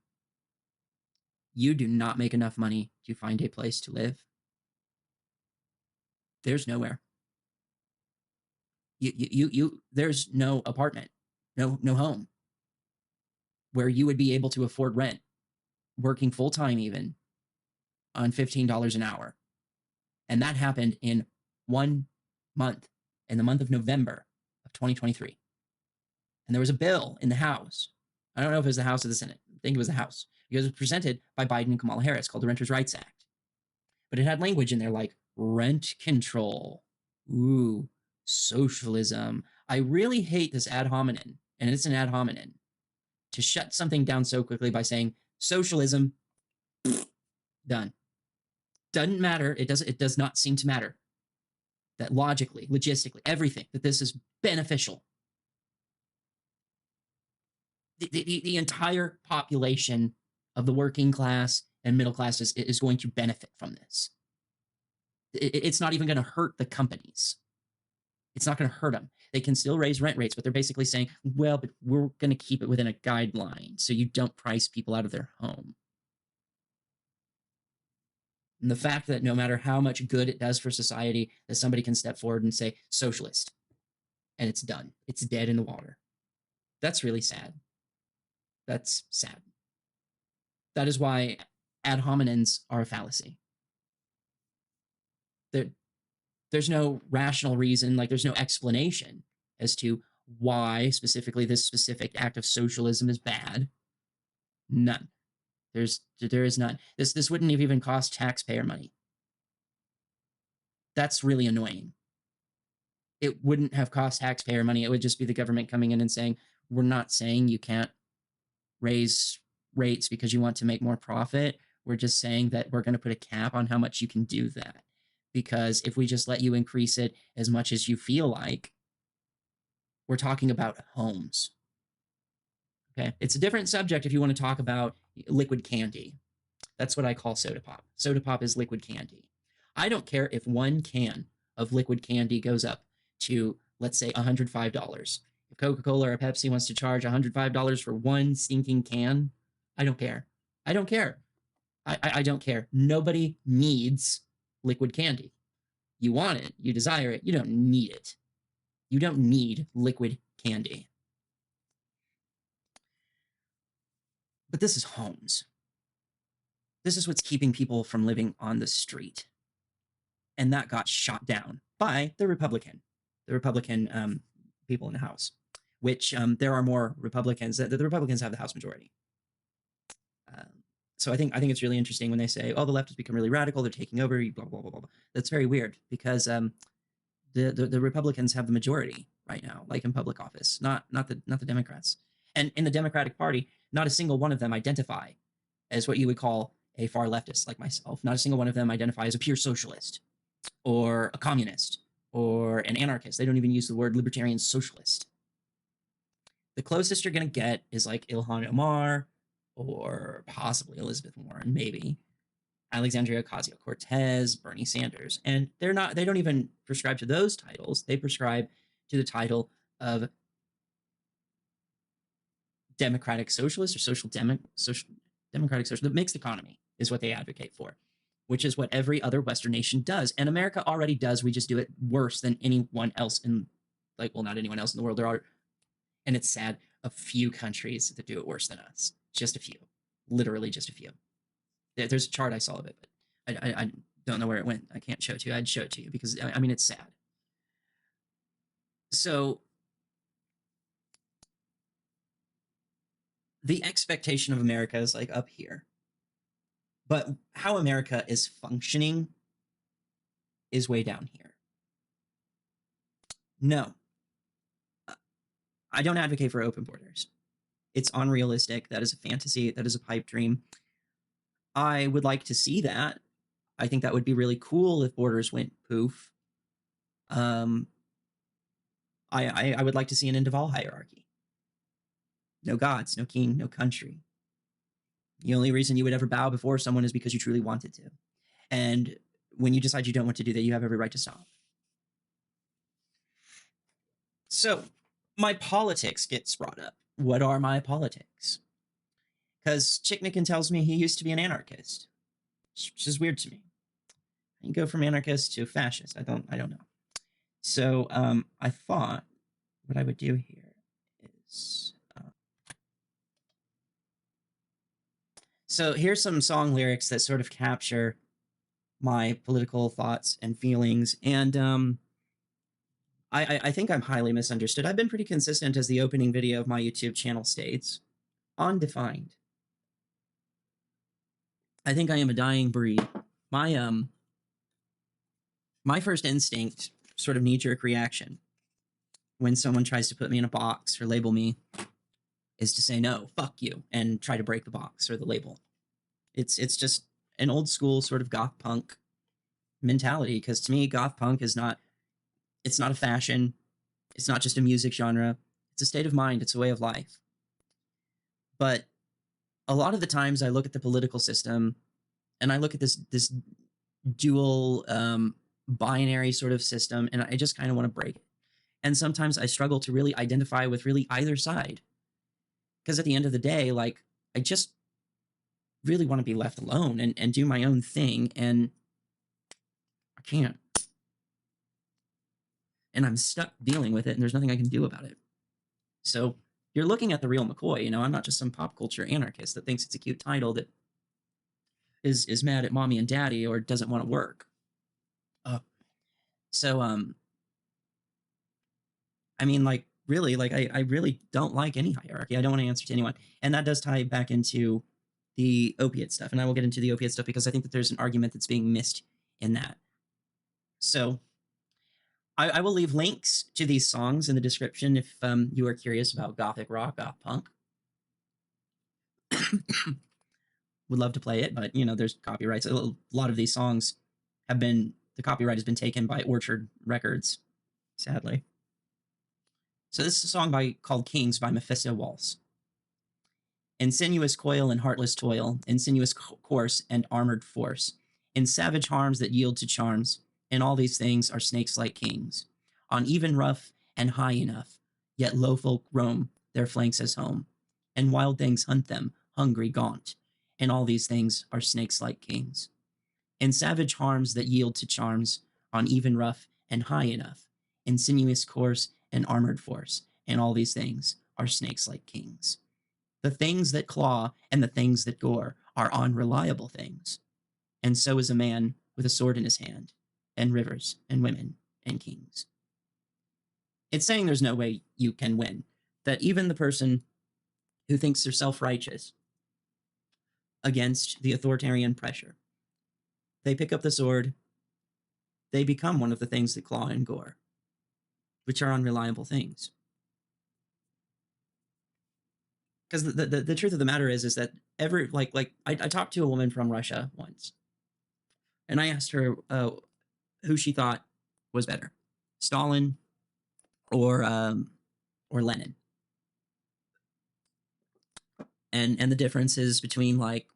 you do not make enough money to find a place to live. There's nowhere. There's no apartment, no home where you would be able to afford rent, working full time even on $15 an hour. And that happened in 1 month, in the month of November of 2023. And there was a bill in the House. I don't know if it was the House or the Senate. I think it was the House, because it was presented by Biden and Kamala Harris, called the Renters' Rights Act. But it had language in there like rent control. Ooh, socialism. I really hate this ad hominem, and it's an ad hominem, to shut something down so quickly by saying socialism, done. Doesn't matter. It does not seem to matter that logically, logistically, everything, that this is beneficial. The entire population of the working class and middle class is going to benefit from this. It's not even going to hurt the companies. It's not going to hurt them. They can still raise rent rates, but they're basically saying, well, but we're going to keep it within a guideline so you don't price people out of their home. And the fact that no matter how much good it does for society, that somebody can step forward and say socialist, and it's done. It's dead in the water. That's really sad. That's sad. That is why ad hominems are a fallacy. There's no rational reason, like there's no explanation as to why specifically this specific act of socialism is bad. None. There is none. This wouldn't have even cost taxpayer money. That's really annoying. It wouldn't have cost taxpayer money. It would just be the government coming in and saying, we're not saying you can't raise rates because you want to make more profit. We're just saying that we're going to put a cap on how much you can do that. Because if we just let you increase it as much as you feel like, we're talking about homes. Okay, it's a different subject if you want to talk about liquid candy. That's what I call soda pop. Soda pop is liquid candy. I don't care if one can of liquid candy goes up to, let's say, $105. If Coca-Cola or Pepsi wants to charge $105 for one stinking can, I don't care. I don't care. I don't care. Nobody needs liquid candy. You want it, you desire it, you don't need it. You don't need liquid candy. But this is homes. This is what's keeping people from living on the street. And that got shot down by the Republican people in the House, which there are more Republicans. The Republicans have the House majority. So I think it's really interesting when they say, "Oh, the left has become really radical. They're taking over." Blah blah blah blah. That's very weird because the Republicans have the majority right now, like in public office, not the Democrats. And in the Democratic Party, not a single one of them identify as what you would call a far leftist like myself. Not a single one of them identify as a pure socialist or a communist or an anarchist. They don't even use the word libertarian socialist. The closest you're going to get is like Ilhan Omar or possibly Elizabeth Warren, maybe Alexandria Ocasio-Cortez, Bernie Sanders. And they don't even prescribe to those titles. They prescribe to the title of democratic socialist or democratic social, the mixed economy is what they advocate for, which is what every other Western nation does. And America already does. We just do it worse than anyone else in, like, well, not anyone else in the world. There are, and it's sad, a few countries that do it worse than us. Just a few. Literally just a few. There's a chart I saw of it, but I don't know where it went. I can't show it to you. I'd show it to you because, I mean, it's sad. So the expectation of America is like up here. But how America is functioning is way down here. No. I don't advocate for open borders. It's unrealistic. That is a fantasy. That is a pipe dream. I would like to see that. I think that would be really cool if borders went poof. I would like to see an end of all hierarchy. No gods, no king, no country. The only reason you would ever bow before someone is because you truly wanted to. And when you decide you don't want to do that, you have every right to stop. So my politics gets brought up. What are my politics? Because ChickMcn tells me he used to be an anarchist, which is weird to me. You go from anarchist to fascist. I don't know. So I thought what I would do here is so here's some song lyrics that sort of capture my political thoughts and feelings, and I think I'm highly misunderstood. I've been pretty consistent, as the opening video of my YouTube channel states. Undefined. I think I am a dying breed. My first instinct, sort of knee-jerk reaction, when someone tries to put me in a box or label me, is to say no, fuck you, and try to break the box or the label. It's just an old school sort of goth punk mentality, because to me, goth punk is not, it's not a fashion, it's not just a music genre, it's a state of mind, it's a way of life. But a lot of the times I look at the political system and I look at this dual binary sort of system, and I just kind of want to break it. And sometimes I struggle to really identify with really either side, because at the end of the day, like, I just really want to be left alone and do my own thing, and I can't. And I'm stuck dealing with it, and there's nothing I can do about it. So you're looking at the real McCoy. You know, I'm not just some pop culture anarchist that thinks it's a cute title that is mad at mommy and daddy or doesn't want to work. I mean, like, really, like, I really don't like any hierarchy. I don't want to answer to anyone. And that does tie back into the opiate stuff. And I will get into the opiate stuff because I think that there's an argument that's being missed in that. So I will leave links to these songs in the description if you are curious about gothic rock, goth punk. Would love to play it, but, you know, there's copyrights. A lot of these songs have been, the copyright has been taken by Orchard Records, sadly. So this is a song called Kings by Mephisto, Walz. Insinuous coil and heartless toil, insinuous course and armored force, in savage harms that yield to charms, in all these things are snakes like kings. On even rough and high enough, yet low folk roam their flanks as home, and wild things hunt them, hungry, gaunt. In all these things are snakes like kings. In savage harms that yield to charms, on even rough and high enough, insinuous course and armored force, and all these things are snakes like kings. The things that claw and the things that gore are unreliable things, and so is a man with a sword in his hand, and rivers and women and kings. It's saying there's no way you can win, that even the person who thinks they're self-righteous against the authoritarian pressure, they pick up the sword, they become one of the things that claw and gore, which are unreliable things. Because the truth of the matter is that I talked to a woman from Russia once, and I asked her who she thought was better, Stalin or Lenin, and the differences between, like,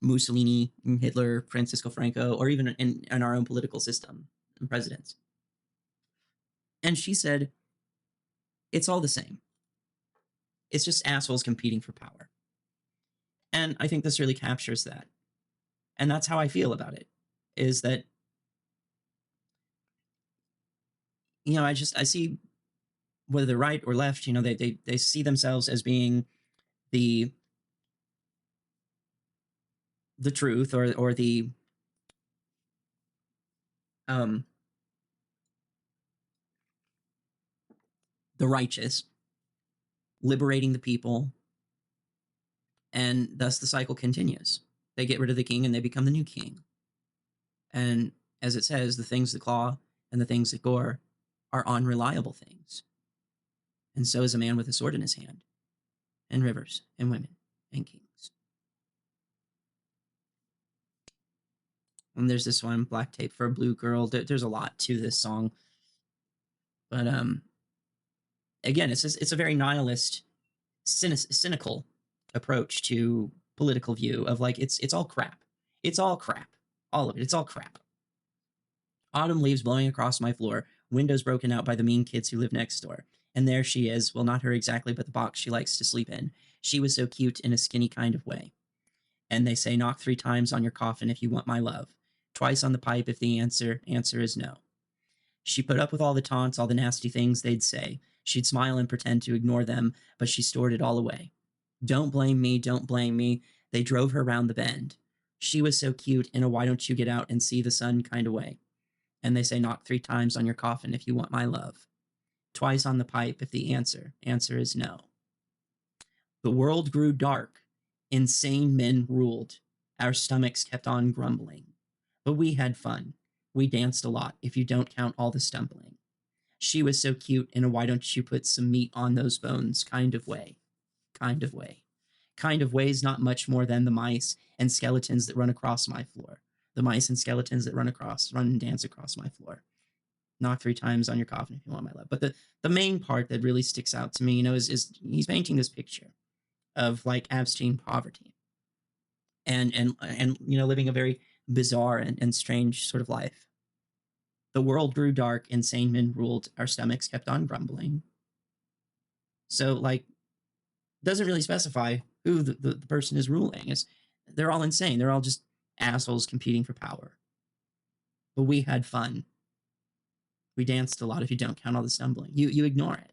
Mussolini, Hitler, Francisco Franco, or even in our own political system and presidents. And she said, it's all the same. It's just assholes competing for power. And I think this really captures that. And that's how I feel about it, is that, you know, I see whether right or left, you know, they see themselves as being the truth or the righteous, liberating the people, and thus the cycle continues. They get rid of the king and they become the new king. And as it says, the things that claw and the things that gore are unreliable things. And so is a man with a sword in his hand, and rivers and women and kings. And there's this one, Black Tape for a Blue Girl. There's a lot to this song. But again, it's a very nihilist, cynical approach to political view of like, it's all crap. It's all crap. All of it. It's all crap. Autumn leaves blowing across my floor, windows broken out by the mean kids who live next door. And there she is. Well, not her exactly, but the box she likes to sleep in. She was so cute in a skinny kind of way. And they say, knock 3 times on your coffin if you want my love. Twice on the pipe if the answer is no. She put up with all the taunts, all the nasty things they'd say. She'd smile and pretend to ignore them, but she stored it all away. Don't blame me, don't blame me. They drove her round the bend. She was so cute in a why don't you get out and see the sun kind of way. And they say, knock 3 times on your coffin if you want my love. Twice on the pipe if the answer is no. The world grew dark. Insane men ruled. Our stomachs kept on grumbling. But we had fun. We danced a lot, if you don't count all the stumbling. She was so cute in a why don't you put some meat on those bones kind of way. Kind of way. Kind of way is not much more than the mice and skeletons that run across my floor. The mice and skeletons that run and dance across my floor. Knock 3 times on your coffin if you want my love. But the main part that really sticks out to me, is he's painting this picture of like abstain poverty and living a very bizarre and strange sort of life. The world grew dark, insane men ruled, our stomachs kept on grumbling. So like, doesn't really specify who the person is ruling. They're all insane. They're all just assholes competing for power. But we had fun. We danced a lot if you don't count all the stumbling. You ignore it.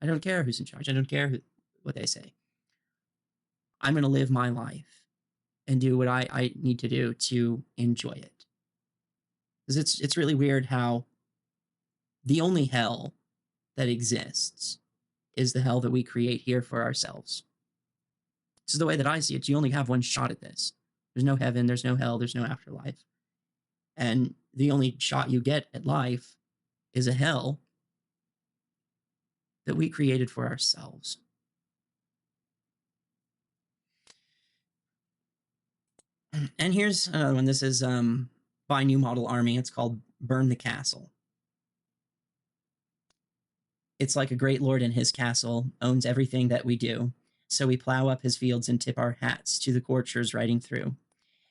I don't care who's in charge. I don't care what they say. I'm going to live my life and do what I need to do to enjoy it. Because it's really weird how the only hell that exists is the hell that we create here for ourselves. This is the way that I see it. You only have one shot at this. There's no heaven, there's no hell, there's no afterlife. And the only shot you get at life is a hell that we created for ourselves. And here's another one. This is by New Model Army. It's called Burn the Castle. It's like a great lord in his castle owns everything that we do. So we plow up his fields and tip our hats to the courtiers riding through.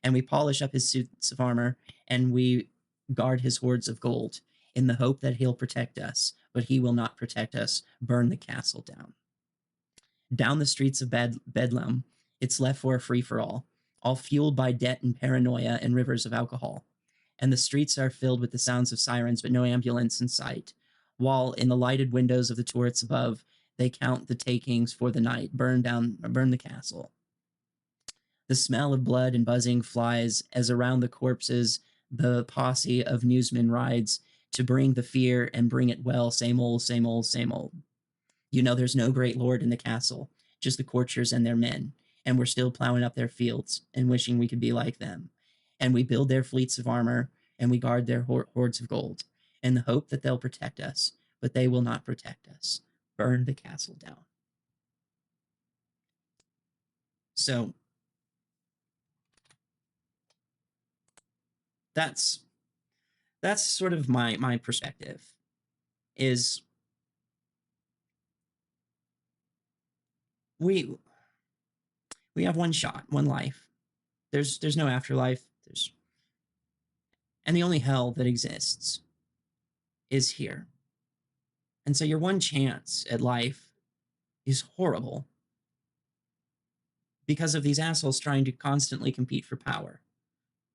And we polish up his suits of armor, and we guard his hoards of gold in the hope that he'll protect us, but he will not protect us. Burn the castle down. Down the streets of Bedlam, it's left for a free-for-all fueled by debt and paranoia and rivers of alcohol. And the streets are filled with the sounds of sirens, but no ambulance in sight. While in the lighted windows of the turrets above, they count the takings for the night. Burn the castle. The smell of blood and buzzing flies as around the corpses the posse of newsmen rides to bring the fear and bring it well. Same old, same old, same old. There's no great lord in the castle, just the courtiers and their men. And we're still plowing up their fields and wishing we could be like them. And we build their fleets of armor, and we guard their hoards of gold, in the hope that they'll protect us, but they will not protect us. Burn the castle down. So that's sort of my perspective. Is we have one shot, one life. There's no afterlife. And the only hell that exists is here. And so your one chance at life is horrible because of these assholes trying to constantly compete for power.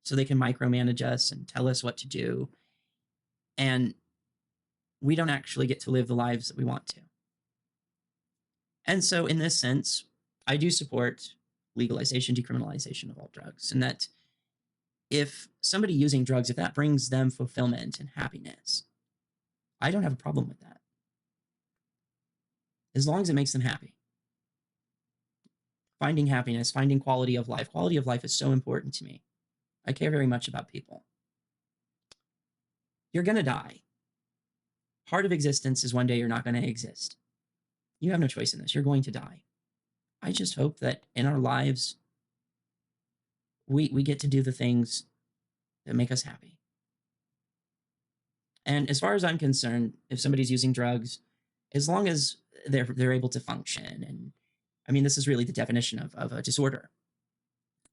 So they can micromanage us and tell us what to do. And we don't actually get to live the lives that we want to. And so in this sense, I do support legalization, decriminalization of all drugs. And that if somebody using drugs, if that brings them fulfillment and happiness, I don't have a problem with that. As long as it makes them happy. Finding happiness, finding quality of life. Quality of life is so important to me. I care very much about people. You're going to die. Part of existence is one day you're not going to exist. You have no choice in this. You're going to die. I just hope that in our lives, we get to do the things that make us happy. And as far as I'm concerned, if somebody's using drugs, as long as they're able to function, and I mean, this is really the definition of a disorder.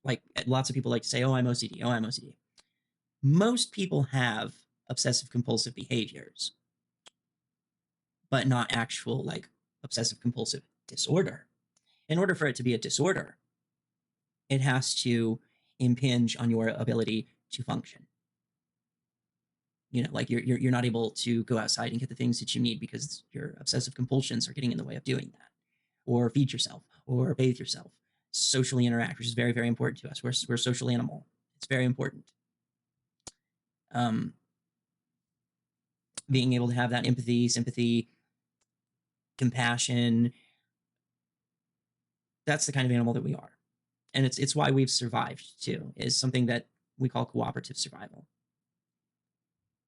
like lots of people like to say, oh, I'm OCD, oh, I'm OCD. Most people have obsessive compulsive behaviors, but not actual like obsessive compulsive disorder. In order for it to be a disorder, it has to impinge on your ability to function. You know, like you're not able to go outside and get the things that you need because your obsessive compulsions are getting in the way of doing that, or feed yourself, or bathe yourself, socially interact, which is very, very important to us. We're a social animal. It's very important. Being able to have that empathy, sympathy, compassion, that's the kind of animal that we are. And it's why we've survived too, is something that we call cooperative survival.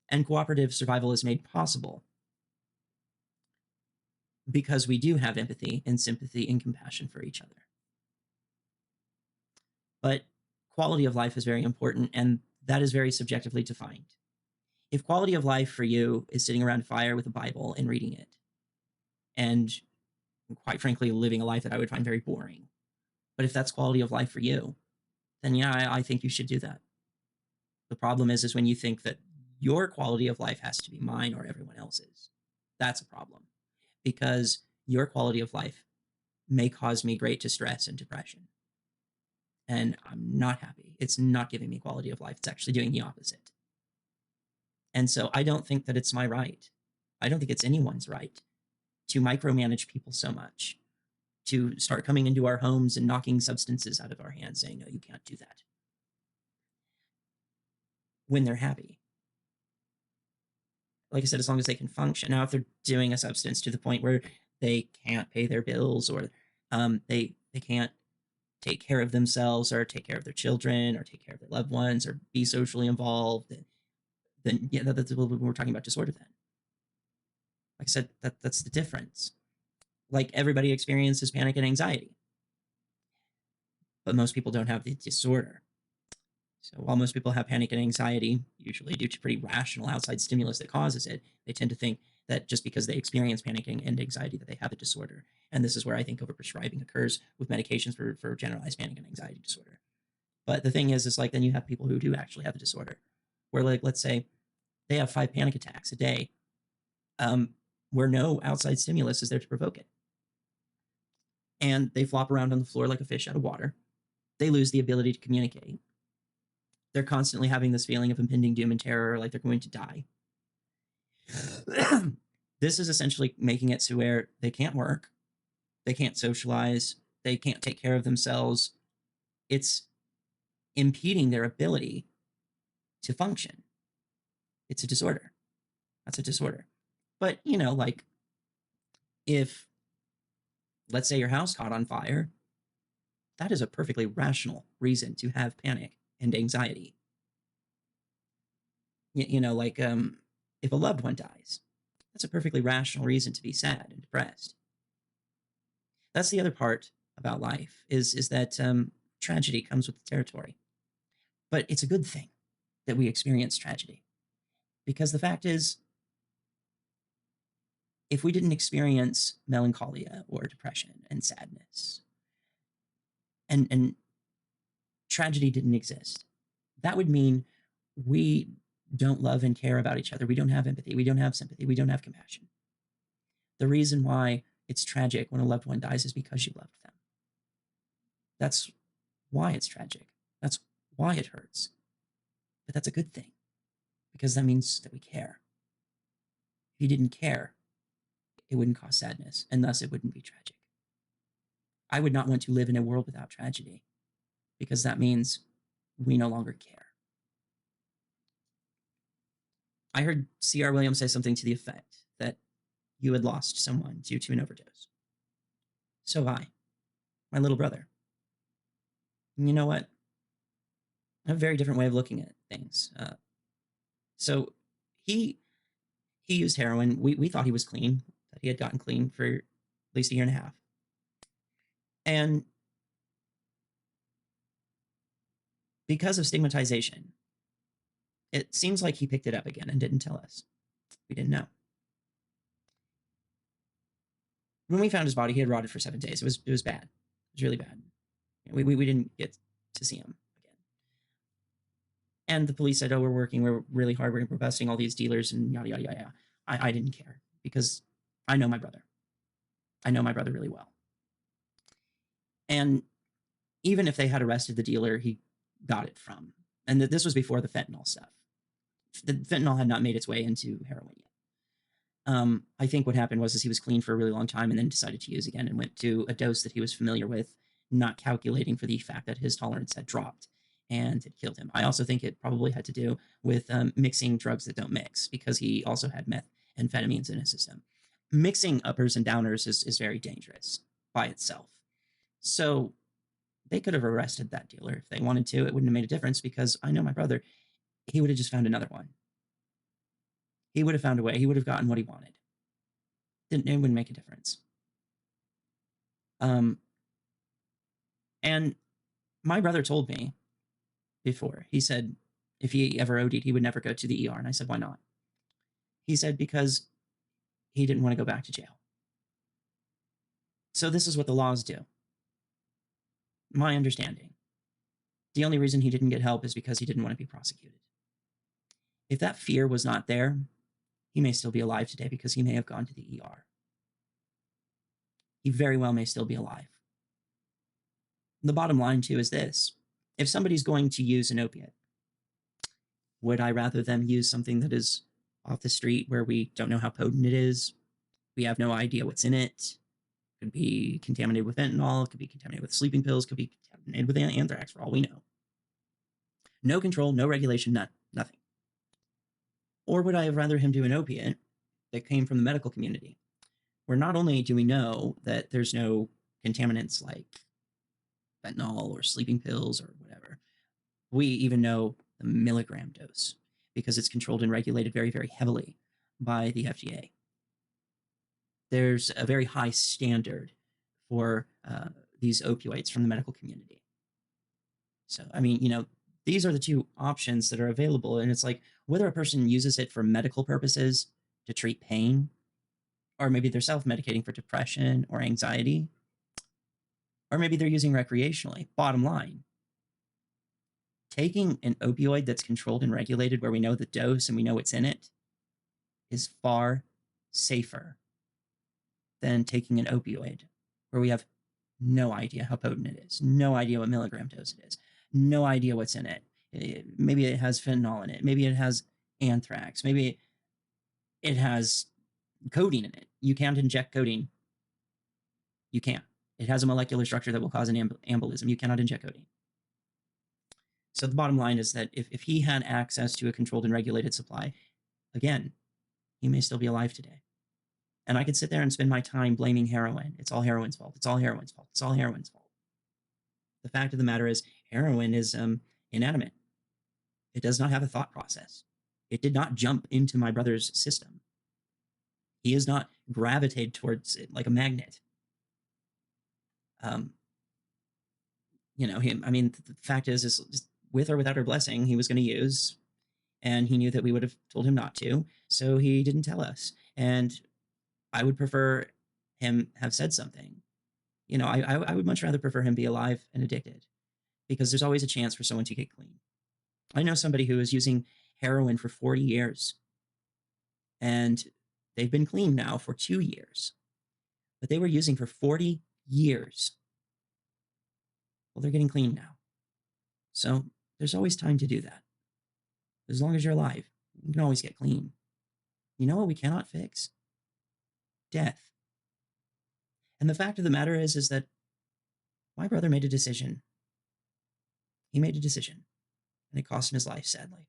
And cooperative survival is made possible because we do have empathy and sympathy and compassion for each other. But quality of life is very important, and that is very subjectively defined. If quality of life for you is sitting around a fire with a Bible and reading it, and quite frankly, living a life that I would find very boring, but if that's quality of life for you, then yeah, I think you should do that. The problem is when you think that your quality of life has to be mine or everyone else's. That's a problem, because your quality of life may cause me great distress and depression. And I'm not happy. It's not giving me quality of life. It's actually doing the opposite. And so I don't think that it's my right. I don't think it's anyone's right to micromanage people so much, to start coming into our homes and knocking substances out of our hands, saying, no, you can't do that, when they're happy. Like I said, as long as they can function. Now, if they're doing a substance to the point where they can't pay their bills, or they can't take care of themselves, or take care of their children, or take care of their loved ones, or be socially involved, then yeah, that's what we're talking about disorder then. Like I said, that's the difference. Like, everybody experiences panic and anxiety, but most people don't have the disorder. So while most people have panic and anxiety, usually due to pretty rational outside stimulus that causes it, they tend to think that just because they experience panic and anxiety that they have a disorder. And this is where I think overprescribing occurs with medications for generalized panic and anxiety disorder. But the thing is like, then you have people who do actually have a disorder, where, like, let's say they have 5 panic attacks a day, where no outside stimulus is there to provoke it. And they flop around on the floor like a fish out of water. They lose the ability to communicate. They're constantly having this feeling of impending doom and terror, like they're going to die. This is essentially making it to where they can't work, they can't socialize, they can't take care of themselves. It's impeding their ability to function. It's a disorder. That's a disorder. But, you know, like, if, let's say, your house caught on fire, that is a perfectly rational reason to have panic and anxiety. You know, like, if a loved one dies, that's a perfectly rational reason to be sad and depressed. That's the other part about life, is that tragedy comes with the territory. But it's a good thing that we experience tragedy, because the fact is, if we didn't experience melancholia or depression and sadness, and tragedy didn't exist, that would mean we don't love and care about each other. We don't have empathy. We don't have sympathy. We don't have compassion. The reason why it's tragic when a loved one dies is because you loved them. That's why it's tragic. That's why it hurts. But that's a good thing, because that means that we care. If you didn't care, it wouldn't cause sadness, and thus it wouldn't be tragic. I would not want to live in a world without tragedy, because that means we no longer care. I heard C.R. Williams say something to the effect that you had lost someone due to an overdose. So have I. My little brother. And you know what? I have a very different way of looking at things. So he used heroin. We thought he was clean, that he had gotten clean for at least a year and a half. And because of stigmatization, it seems like he picked it up again and didn't tell us. We didn't know. When we found his body, he had rotted for 7 days. It was bad. It was really bad. We didn't get to see him again. And the police said, oh, we're really hard, we're busting all these dealers and yada, yada, yada. I didn't care because I know my brother. I know my brother really well. And even if they had arrested the dealer he got it from, and this was before the fentanyl stuff. The fentanyl had not made its way into heroin yet. I think what happened was he was clean for a really long time and then decided to use again and went to a dose that he was familiar with, not calculating for the fact that his tolerance had dropped and it killed him. I also think it probably had to do with mixing drugs that don't mix, because he also had methamphetamines in his system. Mixing uppers and downers is very dangerous by itself. So they could have arrested that dealer if they wanted to. It wouldn't have made a difference because I know my brother, he would have just found another one. He would have found a way. He would have gotten what he wanted. It wouldn't make a difference. And my brother told me before, he said if he ever OD'd, he would never go to the ER. And I said, why not? He said because he didn't want to go back to jail. So this is what the laws do. My understanding. The only reason he didn't get help is because he didn't want to be prosecuted. If that fear was not there, he may still be alive today because he may have gone to the ER. He very well may still be alive. The bottom line, too, is this. If somebody's going to use an opiate, would I rather them use something that is off the street where we don't know how potent it is? We have no idea what's in it. It could be contaminated with fentanyl. It could be contaminated with sleeping pills. It could be contaminated with anthrax, for all we know. No control, no regulation, nothing. Or would I have rather him do an opiate that came from the medical community, where not only do we know that there's no contaminants like fentanyl or sleeping pills or whatever, we even know the milligram dose because it's controlled and regulated very, very heavily by the FDA. There's a very high standard for these opioids from the medical community. So, I mean, you know, these are the two options that are available. And it's like, whether a person uses it for medical purposes to treat pain, or maybe they're self-medicating for depression or anxiety, or maybe they're using recreationally. Bottom line, taking an opioid that's controlled and regulated where we know the dose and we know what's in it is far safer than taking an opioid where we have no idea how potent it is, no idea what milligram dose it is, no idea what's in it. Maybe it has fentanyl in it. Maybe it has anthrax. Maybe it has codeine in it. You can't inject codeine. You can't. It has a molecular structure that will cause an embolism. You cannot inject codeine. So the bottom line is that if he had access to a controlled and regulated supply, again, he may still be alive today. And I could sit there and spend my time blaming heroin. It's all heroin's fault. It's all heroin's fault. It's all heroin's fault. The fact of the matter is, heroin is inanimate. It does not have a thought process. It did not jump into my brother's system. He is not gravitated towards it like a magnet. You know, I mean, the fact is just with or without our blessing, he was going to use, and he knew that we would have told him not to, so he didn't tell us. And I would prefer him have said something. You know, I would much rather prefer him be alive and addicted, because there's always a chance for someone to get clean. I know somebody who is using heroin for 40 years, and they've been clean now for 2 years, but they were using for 40 years. Well, they're getting clean now. So there's always time to do that. As long as you're alive, you can always get clean. You know what we cannot fix? Death. And the fact of the matter is that my brother made a decision. He made a decision, and it cost him his life, sadly.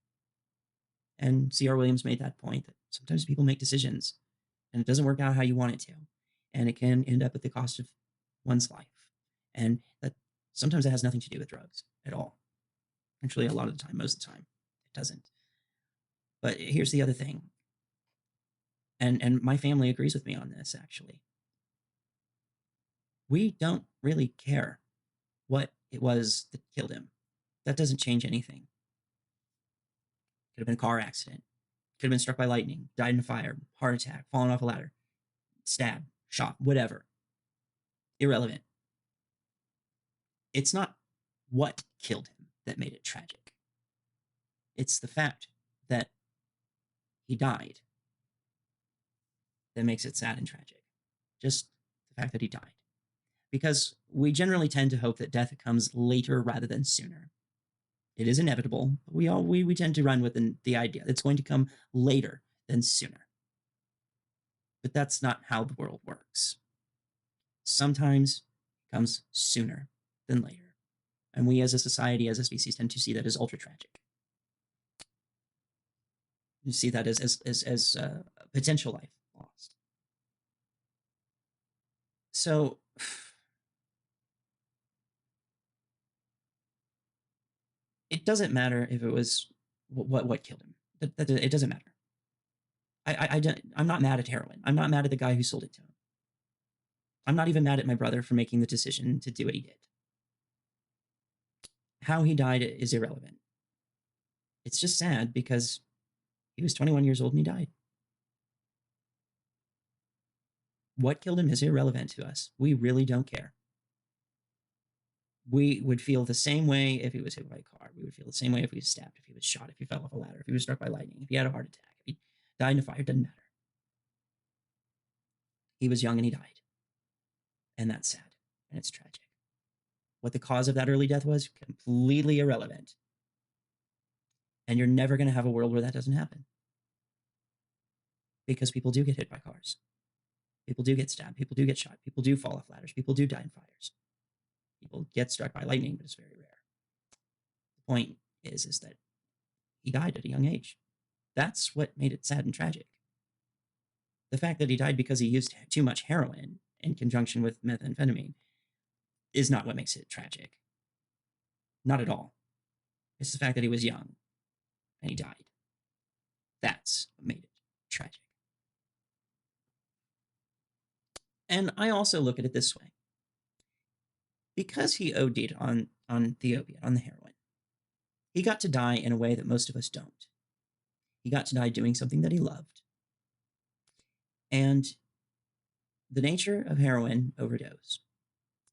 And C.R. Williams made that point that sometimes people make decisions, and it doesn't work out how you want it to, and it can end up at the cost of one's life. And that sometimes it has nothing to do with drugs at all. Actually, a lot of the time, most of the time, it doesn't. But here's the other thing, and my family agrees with me on this, actually. We don't really care what it was that killed him. That doesn't change anything. Could have been a car accident. Could have been struck by lightning, died in a fire, heart attack, fallen off a ladder, stabbed, shot, whatever. Irrelevant. It's not what killed him that made it tragic. It's the fact that he died that makes it sad and tragic. Just the fact that he died. Because we generally tend to hope that death comes later rather than sooner. It is inevitable, but we tend to run with the idea it's going to come later than sooner. But that's not how the world works. Sometimes it comes sooner than later. And we as a society, as a species, tend to see that as ultra tragic. You see that as potential life lost. So it doesn't matter if it was what killed him. It doesn't matter. I'm not mad at heroin. I'm not mad at the guy who sold it to him. I'm not even mad at my brother for making the decision to do what he did. How he died is irrelevant. It's just sad because he was 21 years old and he died. What killed him is irrelevant to us. We really don't care. We would feel the same way if he was hit by a car. We would feel the same way if he was stabbed, if he was shot, if he fell off a ladder, if he was struck by lightning, if he had a heart attack, if he died in a fire. It doesn't matter. He was young and he died. And that's sad. And it's tragic. What the cause of that early death was, completely irrelevant. And you're never going to have a world where that doesn't happen. Because people do get hit by cars. People do get stabbed. People do get shot. People do fall off ladders. People do die in fires. People get struck by lightning, but it's very rare. The point is that he died at a young age. That's what made it sad and tragic. The fact that he died because he used too much heroin in conjunction with methamphetamine is not what makes it tragic. Not at all. It's the fact that he was young and he died. That's what made it tragic. And I also look at it this way. Because he OD'd on the opiate, on the heroin, he got to die in a way that most of us don't. He got to die doing something that he loved. And the nature of heroin overdose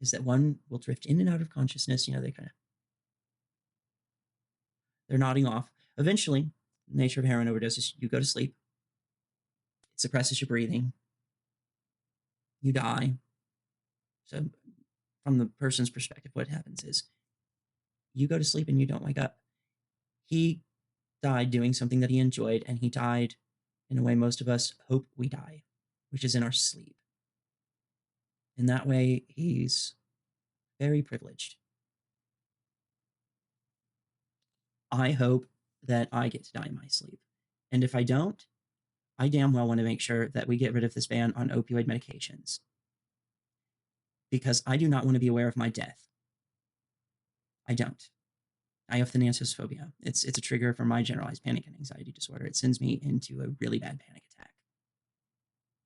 is that one will drift in and out of consciousness. They're nodding off. Eventually, the nature of heroin overdose is you go to sleep. It suppresses your breathing. You die. So from the person's perspective, what happens is you go to sleep and you don't wake up. He died doing something that he enjoyed, and he died in a way most of us hope we die, which is in our sleep. In that way, he's very privileged. I hope that I get to die in my sleep. And if I don't, I damn well want to make sure that we get rid of this ban on opioid medications. Because I do not want to be aware of my death. I don't. I have thanatophobia. It's a trigger for my generalized panic and anxiety disorder. It sends me into a really bad panic attack.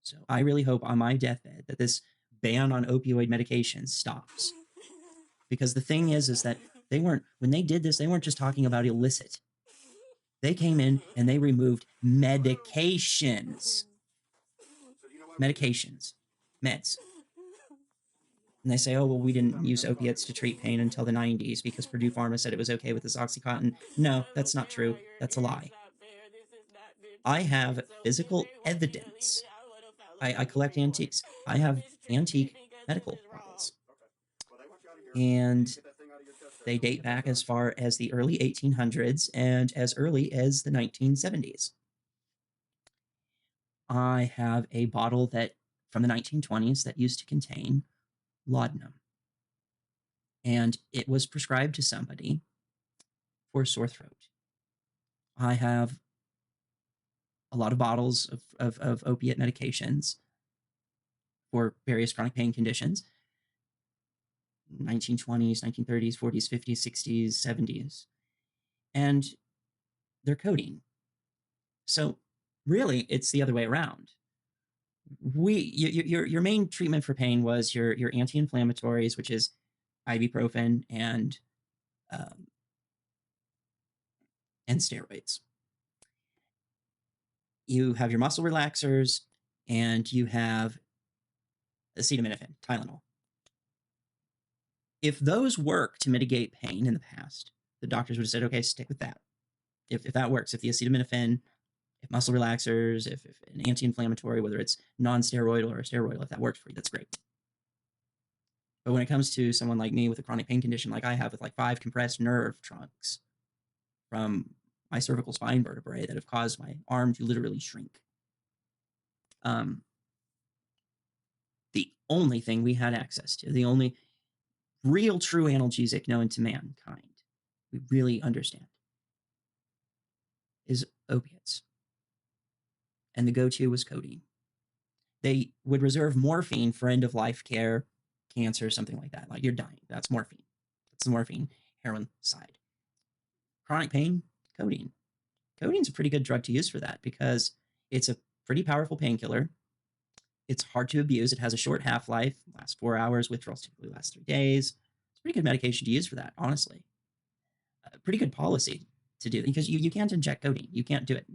So I really hope on my deathbed that this ban on opioid medications stops. Because the thing is that when they did this, they weren't just talking about illicit. They came in and they removed medications. Meds. And they say, oh, well, we didn't use opiates to treat pain until the 90s because Purdue Pharma said it was okay with this OxyContin. No, that's not true. That's a lie. I have physical evidence. I collect antiques. I have antique medical bottles. And they date back as far as the early 1800s and as early as the 1970s. I have a bottle from the 1920s that used to contain laudanum. And it was prescribed to somebody for sore throat. I have a lot of bottles of opiate medications for various chronic pain conditions. 1920s, 1930s, 40s, 50s, 60s, 70s. And they're codeine. So really, it's the other way around. Your main treatment for pain was your anti-inflammatories, which is ibuprofen and steroids. You have your muscle relaxers, and you have acetaminophen, Tylenol. If those work to mitigate pain in the past, the doctors would have said, okay, stick with that. If that works, if the acetaminophen, if muscle relaxers, if an anti-inflammatory, whether it's non-steroidal or steroidal, if that works for you, that's great. But when it comes to someone like me with a chronic pain condition like I have, with like 5 compressed nerve trunks from my cervical spine vertebrae that have caused my arm to literally shrink, the only thing we had access to, the only real true analgesic known to mankind, we really understand, is opiates. And the go-to was codeine. They would reserve morphine for end-of-life care, cancer, something like that. Like, you're dying. That's morphine. That's the morphine, heroin side. Chronic pain, codeine. Codeine's a pretty good drug to use for that because it's a pretty powerful painkiller. It's hard to abuse. It has a short half-life, lasts 4 hours. Withdrawals typically last 3 days. It's a pretty good medication to use for that, honestly. Pretty good policy to do, because you can't inject codeine. You can't do it.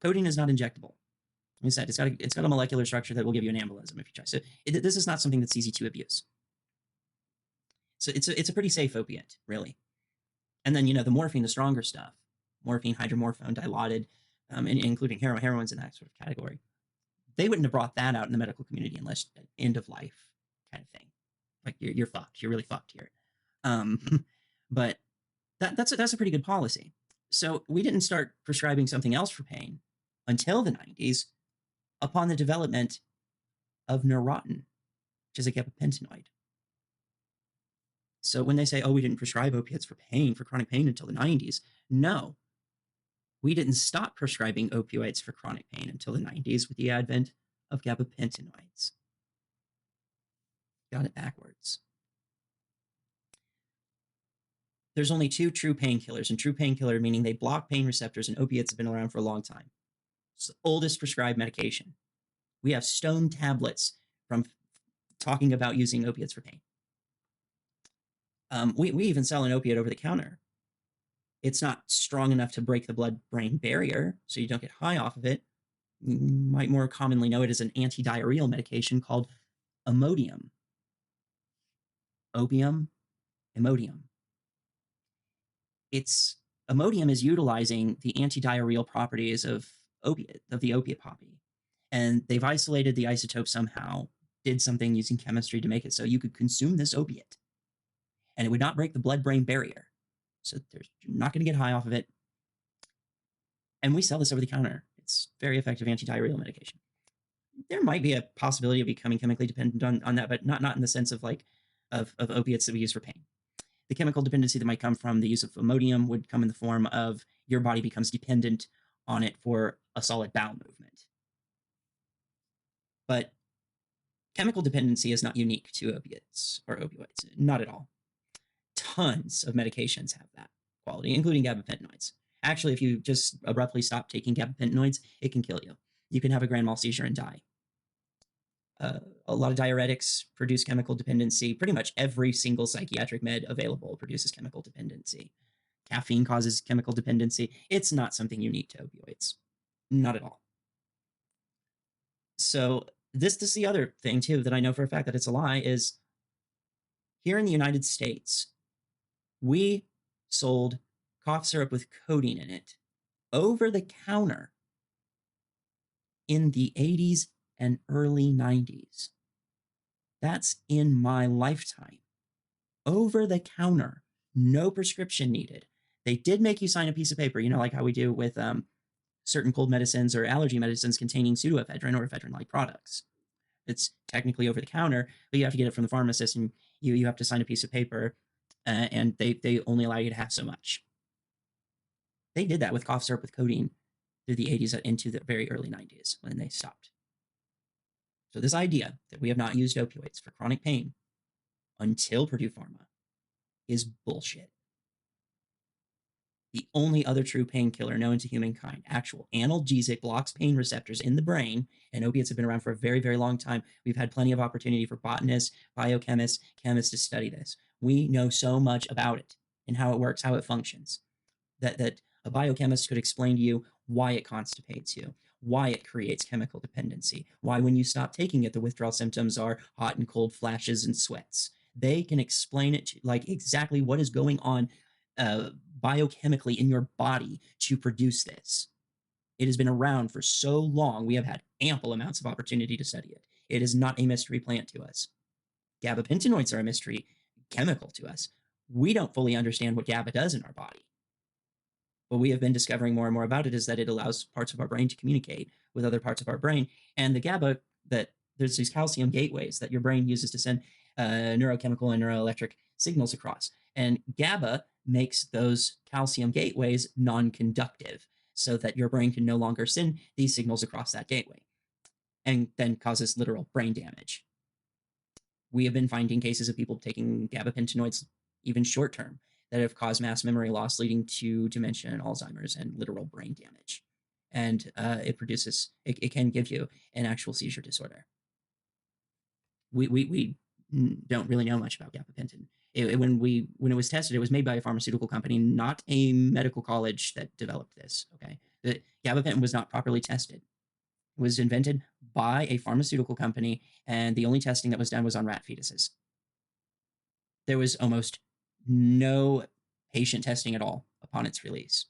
Codeine is not injectable. Like I said, it's got a molecular structure that will give you an embolism if you try. So this is not something that's easy to abuse. So it's a pretty safe opiate, really. And then, the morphine, the stronger stuff, morphine, hydromorphone, dilaudid, including heroin's in that sort of category. They wouldn't have brought that out in the medical community unless end of life kind of thing. Like, you're fucked. You're really fucked here. But that's a pretty good policy. So we didn't start prescribing something else for pain until the 90s, upon the development of Neurontin, which is a gabapentinoid. So when they say, oh, we didn't prescribe opiates for pain, for chronic pain until the 90s, no. We didn't stop prescribing opioids for chronic pain until the 90s with the advent of gabapentinoids. Got it backwards. There's only 2 true painkillers, and true painkiller meaning they block pain receptors, and opiates have been around for a long time. It's the oldest prescribed medication. We have stone tablets from talking about using opiates for pain. We even sell an opiate over the counter. It's not strong enough to break the blood-brain barrier, so you don't get high off of it. You might more commonly know it as an anti-diarrheal medication called Imodium. Opium, Imodium. Imodium is utilizing the anti-diarrheal properties of the opiate poppy. And they've isolated the isotope somehow, did something using chemistry to make it so you could consume this opiate, and it would not break the blood-brain barrier. So you're not going to get high off of it. And we sell this over the counter. It's very effective anti-diarrheal medication. There might be a possibility of becoming chemically dependent on that, but not in the sense of of opiates that we use for pain. The chemical dependency that might come from the use of Imodium would come in the form of your body becomes dependent on it for a solid bowel movement. But chemical dependency is not unique to opiates or opioids, not at all. Tons of medications have that quality, including gabapentinoids. Actually, if you just abruptly stop taking gabapentinoids, it can kill you. You can have a grand mal seizure and die. A lot of diuretics produce chemical dependency. Pretty much every single psychiatric med available produces chemical dependency. Caffeine causes chemical dependency. It's not something unique to opioids. Not at all. So this is the other thing, too, that I know for a fact that it's a lie, is here in the United States, we sold cough syrup with codeine in it over the counter in the 80s and early 90s. That's in my lifetime. Over the counter, no prescription needed. They did make you sign a piece of paper, like how we do with certain cold medicines or allergy medicines containing pseudoephedrine or ephedrine-like products. It's technically over the counter, but you have to get it from the pharmacist, and you have to sign a piece of paper, and they only allow you to have so much. They did that with cough syrup with codeine through the 80s into the very early 90s when they stopped. So this idea that we have not used opioids for chronic pain until Purdue Pharma is bullshit. The only other true painkiller known to humankind, actual analgesic, blocks pain receptors in the brain, and opiates have been around for a very, very long time. We've had plenty of opportunity for botanists, biochemists, chemists to study this. We know so much about it and how it works, how it functions, that a biochemist could explain to you why it constipates you, why it creates chemical dependency, why when you stop taking it, the withdrawal symptoms are hot and cold flashes and sweats. They can explain it to, like, exactly what is going on biochemically in your body to produce this. It has been around for so long. We have had ample amounts of opportunity to study it. It is not a mystery plant to us. Gabapentinoids are a mystery chemical to us. We don't fully understand what GABA does in our body. What we have been discovering more and more about it is that it allows parts of our brain to communicate with other parts of our brain. And the GABA, that there's these calcium gateways that your brain uses to send neurochemical and neuroelectric signals across. And GABA makes those calcium gateways non-conductive so that your brain can no longer send these signals across that gateway, and then causes literal brain damage. We have been finding cases of people taking gabapentinoids even short term that have caused mass memory loss, leading to dementia and Alzheimer's and literal brain damage. And it can give you an actual seizure disorder. We don't really know much about gabapentin. When it was tested, it was made by a pharmaceutical company, not a medical college that developed this. Okay, the gabapentin was not properly tested. It was invented by a pharmaceutical company, and the only testing that was done was on rat fetuses. There was almost no patient testing at all upon its release.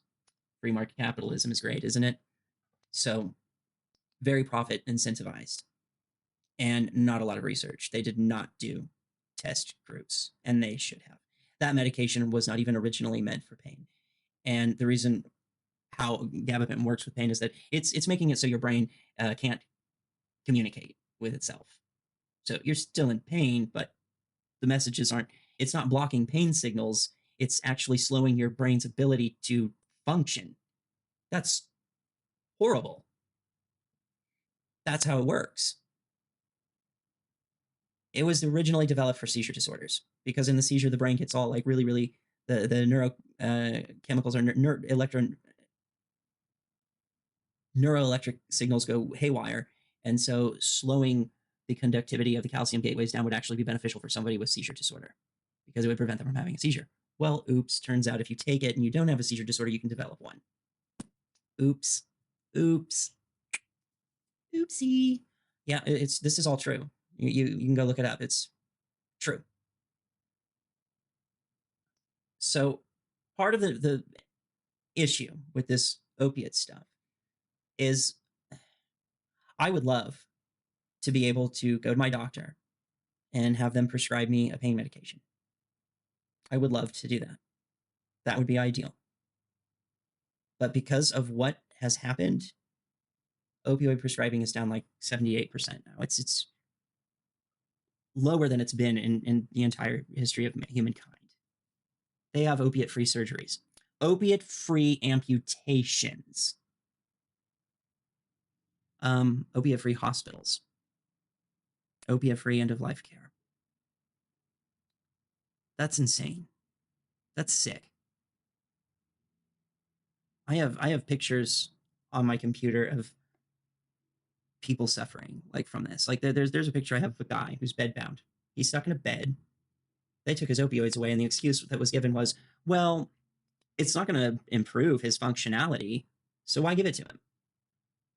Free market capitalism is great, isn't it? So, very profit incentivized, and not a lot of research. They did not do test groups, and they should have. That medication was not even originally meant for pain. And the reason how gabapentin works with pain is that it's making it so your brain can't communicate with itself. So you're still in pain, but the messages aren't, it's not blocking pain signals. It's actually slowing your brain's ability to function. That's horrible. That's how it works. It was originally developed for seizure disorders because in the seizure, the brain gets all like really, the neuro chemicals or neuroelectric signals go haywire. And so slowing the conductivity of the calcium gateways down would actually be beneficial for somebody with seizure disorder because it would prevent them from having a seizure. Well, oops, turns out if you take it and you don't have a seizure disorder, you can develop one. Oops. Oopsie. Yeah, this is all true. You can go look it up. It's true. So part of the issue with this opiate stuff is I would love to be able to go to my doctor and have them prescribe me a pain medication. I would love to do that. That would be ideal. But because of what has happened, opioid prescribing is down like 78% now. It's lower than it's been in the entire history of humankind. They have opiate-free surgeries, opiate-free amputations, opiate-free hospitals, opiate-free end-of-life care. That's insane. That's sick. I have pictures on my computer of people suffering like from this. Like there's a picture I have of a guy who's bedbound. He's stuck in a bed. They took his opioids away, and the excuse that was given was, well, it's not going to improve his functionality, so why give it to him?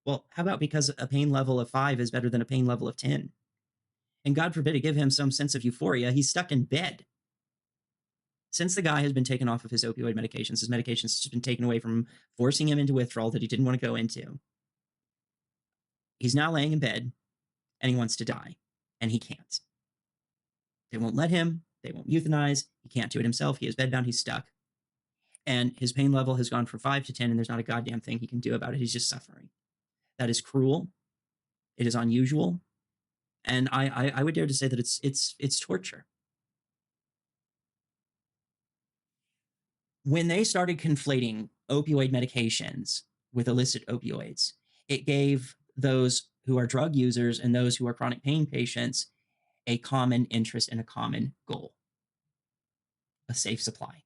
Well, how about because a pain level of 5 is better than a pain level of 10? And God forbid to give him some sense of euphoria, he's stuck in bed. Since the guy has been taken off of his opioid medications, his medications have been taken away from him, forcing him into withdrawal that he didn't want to go into. He's now laying in bed, and he wants to die, and he can't. They won't let him. They won't euthanize. He can't do it himself. He is bedbound. He's stuck. And his pain level has gone from 5 to 10, and there's not a goddamn thing he can do about it. He's just suffering. That is cruel. It is unusual. And I would dare to say that it's torture. When they started conflating opioid medications with illicit opioids, it gave those who are drug users and those who are chronic pain patients a common interest and a common goal: a safe supply.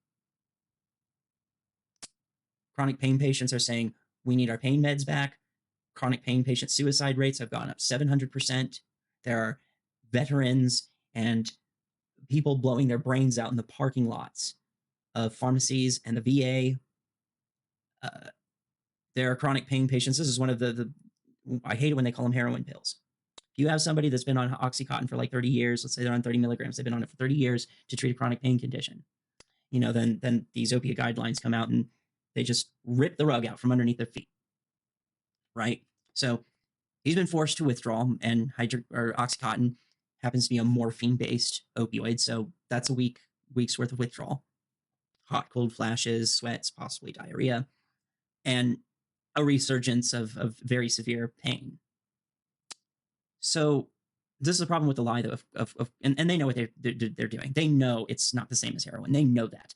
Chronic pain patients are saying, we need our pain meds back. Chronic pain patient suicide rates have gone up 700%. There are veterans and people blowing their brains out in the parking lots of pharmacies and the VA. There are chronic pain patients. This is one of the I hate it when they call them heroin pills. If you have somebody that's been on Oxycontin for like 30 years, let's say they're on 30 milligrams, they've been on it for 30 years to treat a chronic pain condition, then these opiate guidelines come out and they just rip the rug out from underneath their feet, right? So he's been forced to withdraw, and Oxycontin happens to be a morphine-based opioid, so that's a week's worth of withdrawal. Hot, cold flashes, sweats, possibly diarrhea, and a resurgence of very severe pain. So this is a problem with the lie, though, and they know what they're doing. They know it's not the same as heroin. They know that.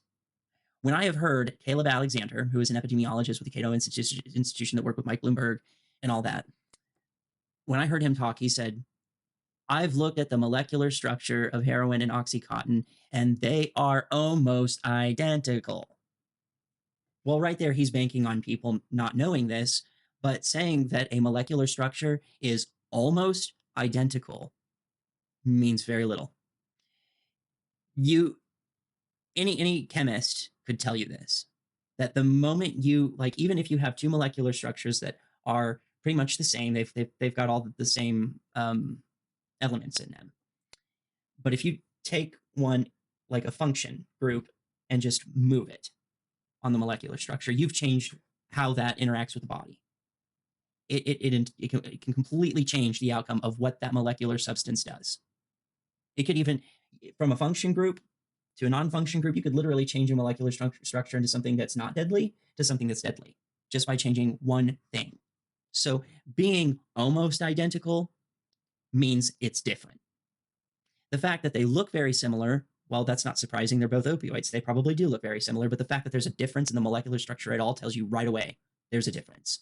When I have heard Caleb Alexander, who is an epidemiologist with the Cato Institution that worked with Mike Bloomberg and all that, when I heard him talk, he said, I've looked at the molecular structure of heroin and Oxycontin, and they are almost identical. Well, right there, he's banking on people not knowing this, but saying that a molecular structure is almost identical means very little. Any chemist could tell you this, that the moment you, like, even if you have two molecular structures that are pretty much the same, they've got all the same elements in them. But if you take one, like a function group, and just move it on the molecular structure, you've changed how that interacts with the body. It can completely change the outcome of what that molecular substance does. It could even, from a function group to a non-function group, you could literally change a molecular structure into something that's not deadly to something that's deadly just by changing one thing. So being almost identical means it's different. The fact that they look very similar, well, that's not surprising. They're both opioids. They probably do look very similar, but the fact that there's a difference in the molecular structure at all tells you right away there's a difference.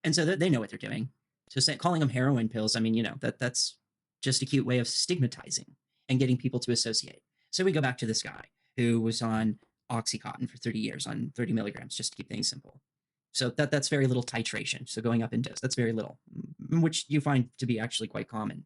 And so they know what they're doing. So calling them heroin pills, I mean, that's just a cute way of stigmatizing and getting people to associate. So we go back to this guy who was on Oxycontin for 30 years on 30 milligrams, just to keep things simple. So that's very little titration. So going up in dose, that's very little, which you find to be actually quite common,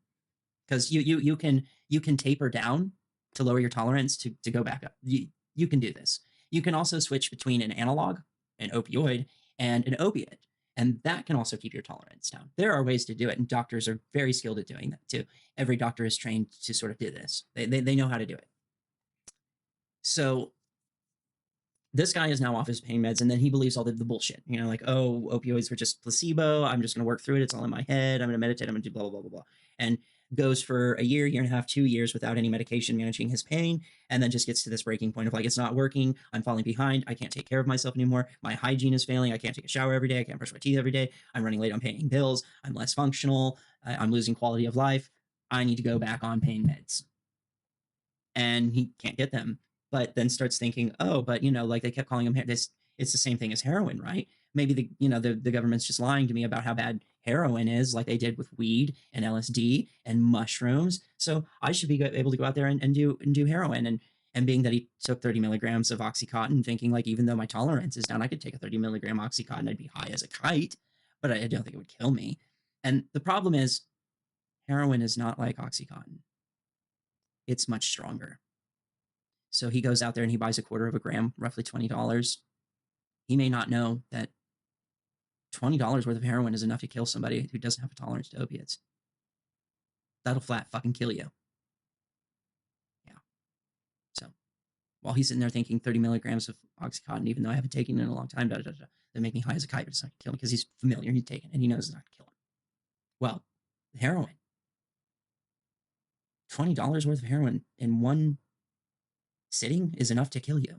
because you can taper down to lower your tolerance to go back up. You can do this. You can also switch between an analog, an opioid, and an opiate, and that can also keep your tolerance down. There are ways to do it, and doctors are very skilled at doing that too. Every doctor is trained to sort of do this. They know how to do it. So this guy is now off his pain meds, and then he believes all the bullshit. Like, oh, opioids were just placebo. I'm just going to work through it. It's all in my head. I'm going to meditate. I'm going to do blah, blah, blah, blah, blah. And goes for a year and a half, 2 years without any medication managing his pain, and then just gets to this breaking point of like, it's not working. I'm falling behind. I can't take care of myself anymore. My hygiene is failing. I can't take a shower every day. I can't brush my teeth every day. I'm running late on paying bills. I'm less functional. I'm losing quality of life. I need to go back on pain meds. And he can't get them. But then starts thinking, oh, but like they kept calling him this. It's the same thing as heroin, right? Maybe the government's just lying to me about how bad heroin is, like they did with weed and LSD and mushrooms. So I should be able to go out there and do heroin. And being that he took 30 milligrams of Oxycontin, thinking like, even though my tolerance is down, I could take a 30 milligram Oxycontin. I'd be high as a kite, but I don't think it would kill me. And the problem is, heroin is not like Oxycontin. It's much stronger. So he goes out there and he buys a quarter of a gram, roughly $20. He may not know that $20 worth of heroin is enough to kill somebody who doesn't have a tolerance to opiates. That'll flat fucking kill you. Yeah. So while he's sitting there thinking 30 milligrams of Oxycontin, even though I haven't taken it in a long time, they make me high as a kite, but it's not going to kill him because he's familiar, he's taken it, and he knows it's not going to kill him. Well, heroin. $20 worth of heroin in one sitting is enough to kill you,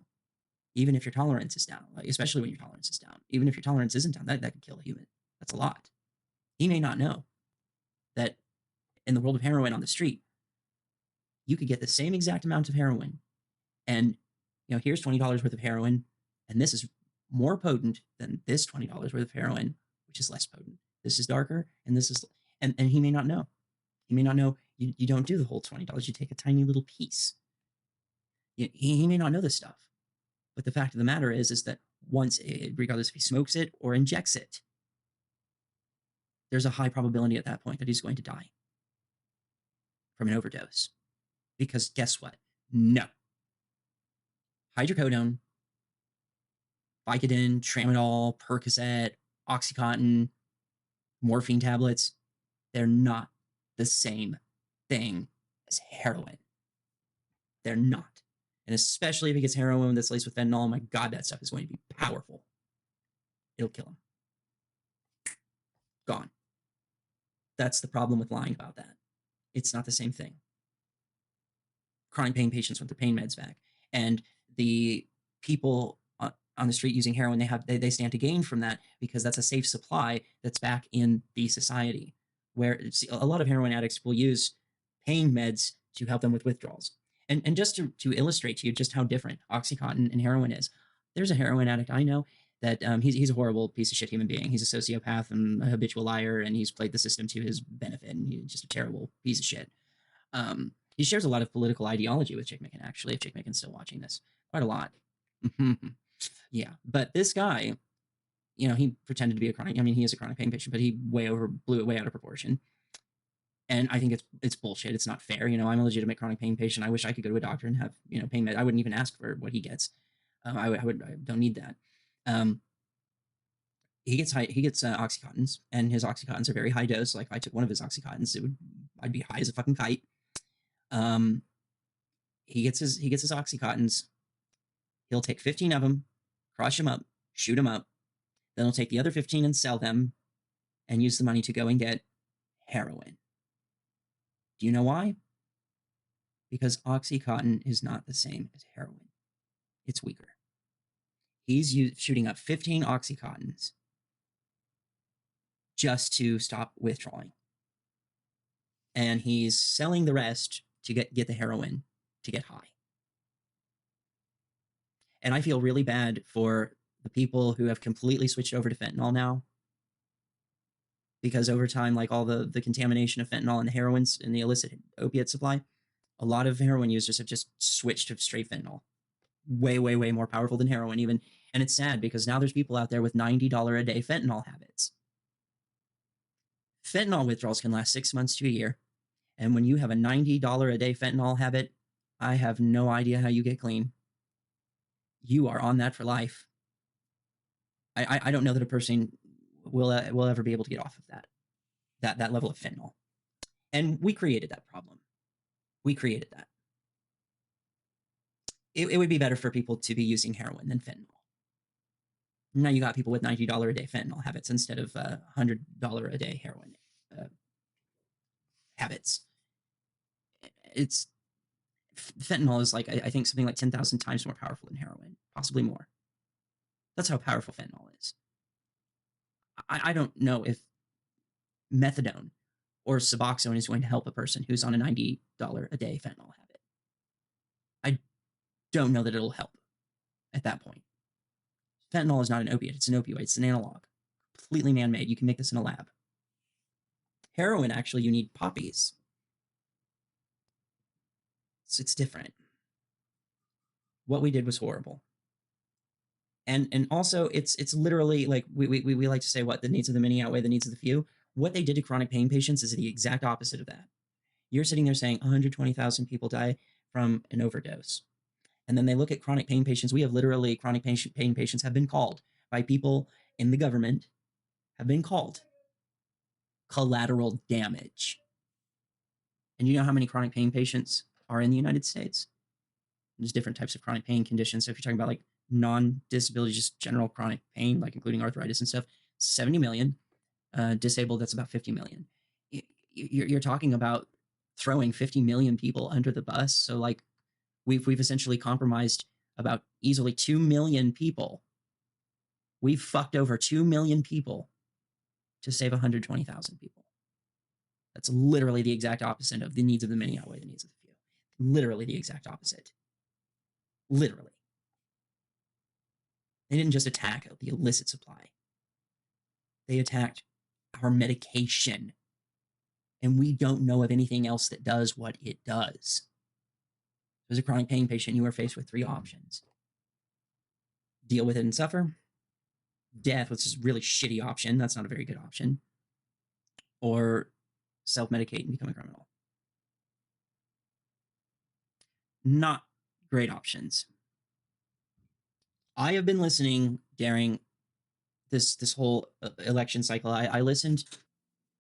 even if your tolerance is down, like, especially when your tolerance is down. Even if your tolerance isn't down, that could kill a human. That's a lot. He may not know that in the world of heroin on the street, you could get the same exact amount of heroin, and here's $20 worth of heroin, and this is more potent than this $20 worth of heroin, which is less potent. This is darker, and this is, and he may not know. He may not know you don't do the whole $20. You take a tiny little piece. He may not know this stuff, but the fact of the matter is that once, regardless if he smokes it or injects it, there's a high probability at that point that he's going to die from an overdose. Because guess what? No. Hydrocodone, Vicodin, Tramadol, Percocet, Oxycontin, morphine tablets, They're not the same thing as heroin. They're not. And especially if it gets heroin that's laced with fentanyl, oh my God, that stuff is going to be powerful. It'll kill them. Gone. That's the problem with lying about that. It's not the same thing. Chronic pain patients want their pain meds back. And the people on the street using heroin, they stand to gain from that because that's a safe supply that's back in the society. Where a lot of heroin addicts will use pain meds to help them with withdrawals. And just to illustrate to you just how different OxyContin and heroin is, there's a heroin addict I know that he's a horrible piece of shit human being. He's a sociopath and a habitual liar, and he's played the system to his benefit, and he's just a terrible piece of shit. He shares a lot of political ideology with ChickMcn, actually, if ChickMcn's still watching this. Quite a lot. Yeah, but this guy, you know, he pretended to be he is a chronic pain patient, but he blew it way out of proportion. And I think it's bullshit. It's not fair. You know, I'm a legitimate chronic pain patient. I wish I could go to a doctor and have, you know, pain med. I wouldn't even ask for what he gets. I don't need that. He gets Oxycontins, and his Oxycontins are very high dose. Like if I took one of his Oxycontins, I'd be high as a fucking kite. He gets his Oxycontins. He'll take 15 of them, crush them up, shoot them up. Then he'll take the other 15 and sell them, and use the money to go and get heroin. Do you know why? Because Oxycontin is not the same as heroin. It's weaker. He's shooting up 15 Oxycontins just to stop withdrawing. And he's selling the rest to get the heroin to get high. And I feel really bad for the people who have completely switched over to fentanyl now. Because over time, like all the contamination of fentanyl and the heroins and the illicit opiate supply, a lot of heroin users have just switched to straight fentanyl. Way, way, way more powerful than heroin even. And it's sad because now there's people out there with $90 a day fentanyl habits. Fentanyl withdrawals can last 6 months to a year. And when you have a $90 a day fentanyl habit, I have no idea how you get clean. You are on that for life. I don't know that a person will ever be able to get off of that level of fentanyl. And we created that problem. We created that. It would be better for people to be using heroin than fentanyl. Now you got people with $90 a day fentanyl habits instead of $100 a day heroin habits. Fentanyl is like, I think something like 10,000 times more powerful than heroin, possibly more. That's how powerful fentanyl is. I don't know if methadone or Suboxone is going to help a person who's on a $90 a day fentanyl habit. I don't know that it'll help at that point. Fentanyl is not an opiate. It's an opioid. It's an analog. Completely man-made. You can make this in a lab. Heroin, actually, you need poppies. So it's different. What we did was horrible. And also, it's literally like we like to say, what, the needs of the many outweigh the needs of the few. What they did to chronic pain patients is the exact opposite of that. You're sitting there saying 120,000 people die from an overdose. And then they look at chronic pain patients. We have literally chronic pain patients have been called by people in the government, have been called collateral damage. And you know how many chronic pain patients are in the United States? There's different types of chronic pain conditions. So if you're talking about like non-disability, just general chronic pain, like including arthritis and stuff, 70 million. Disabled, that's about 50 million. You're talking about throwing 50 million people under the bus. So like we've essentially compromised about easily 2 million people. We've fucked over 2 million people to save 120,000 people. That's literally the exact opposite of the needs of the many outweigh the needs of the few. Literally the exact opposite. Literally. They didn't just attack the illicit supply. They attacked our medication. And we don't know of anything else that does what it does. As a chronic pain patient, you are faced with 3 options. Deal with it and suffer. Death, which is a really shitty option. That's not a very good option. Or self-medicate and become a criminal. Not great options. I have been listening during this whole election cycle. I listened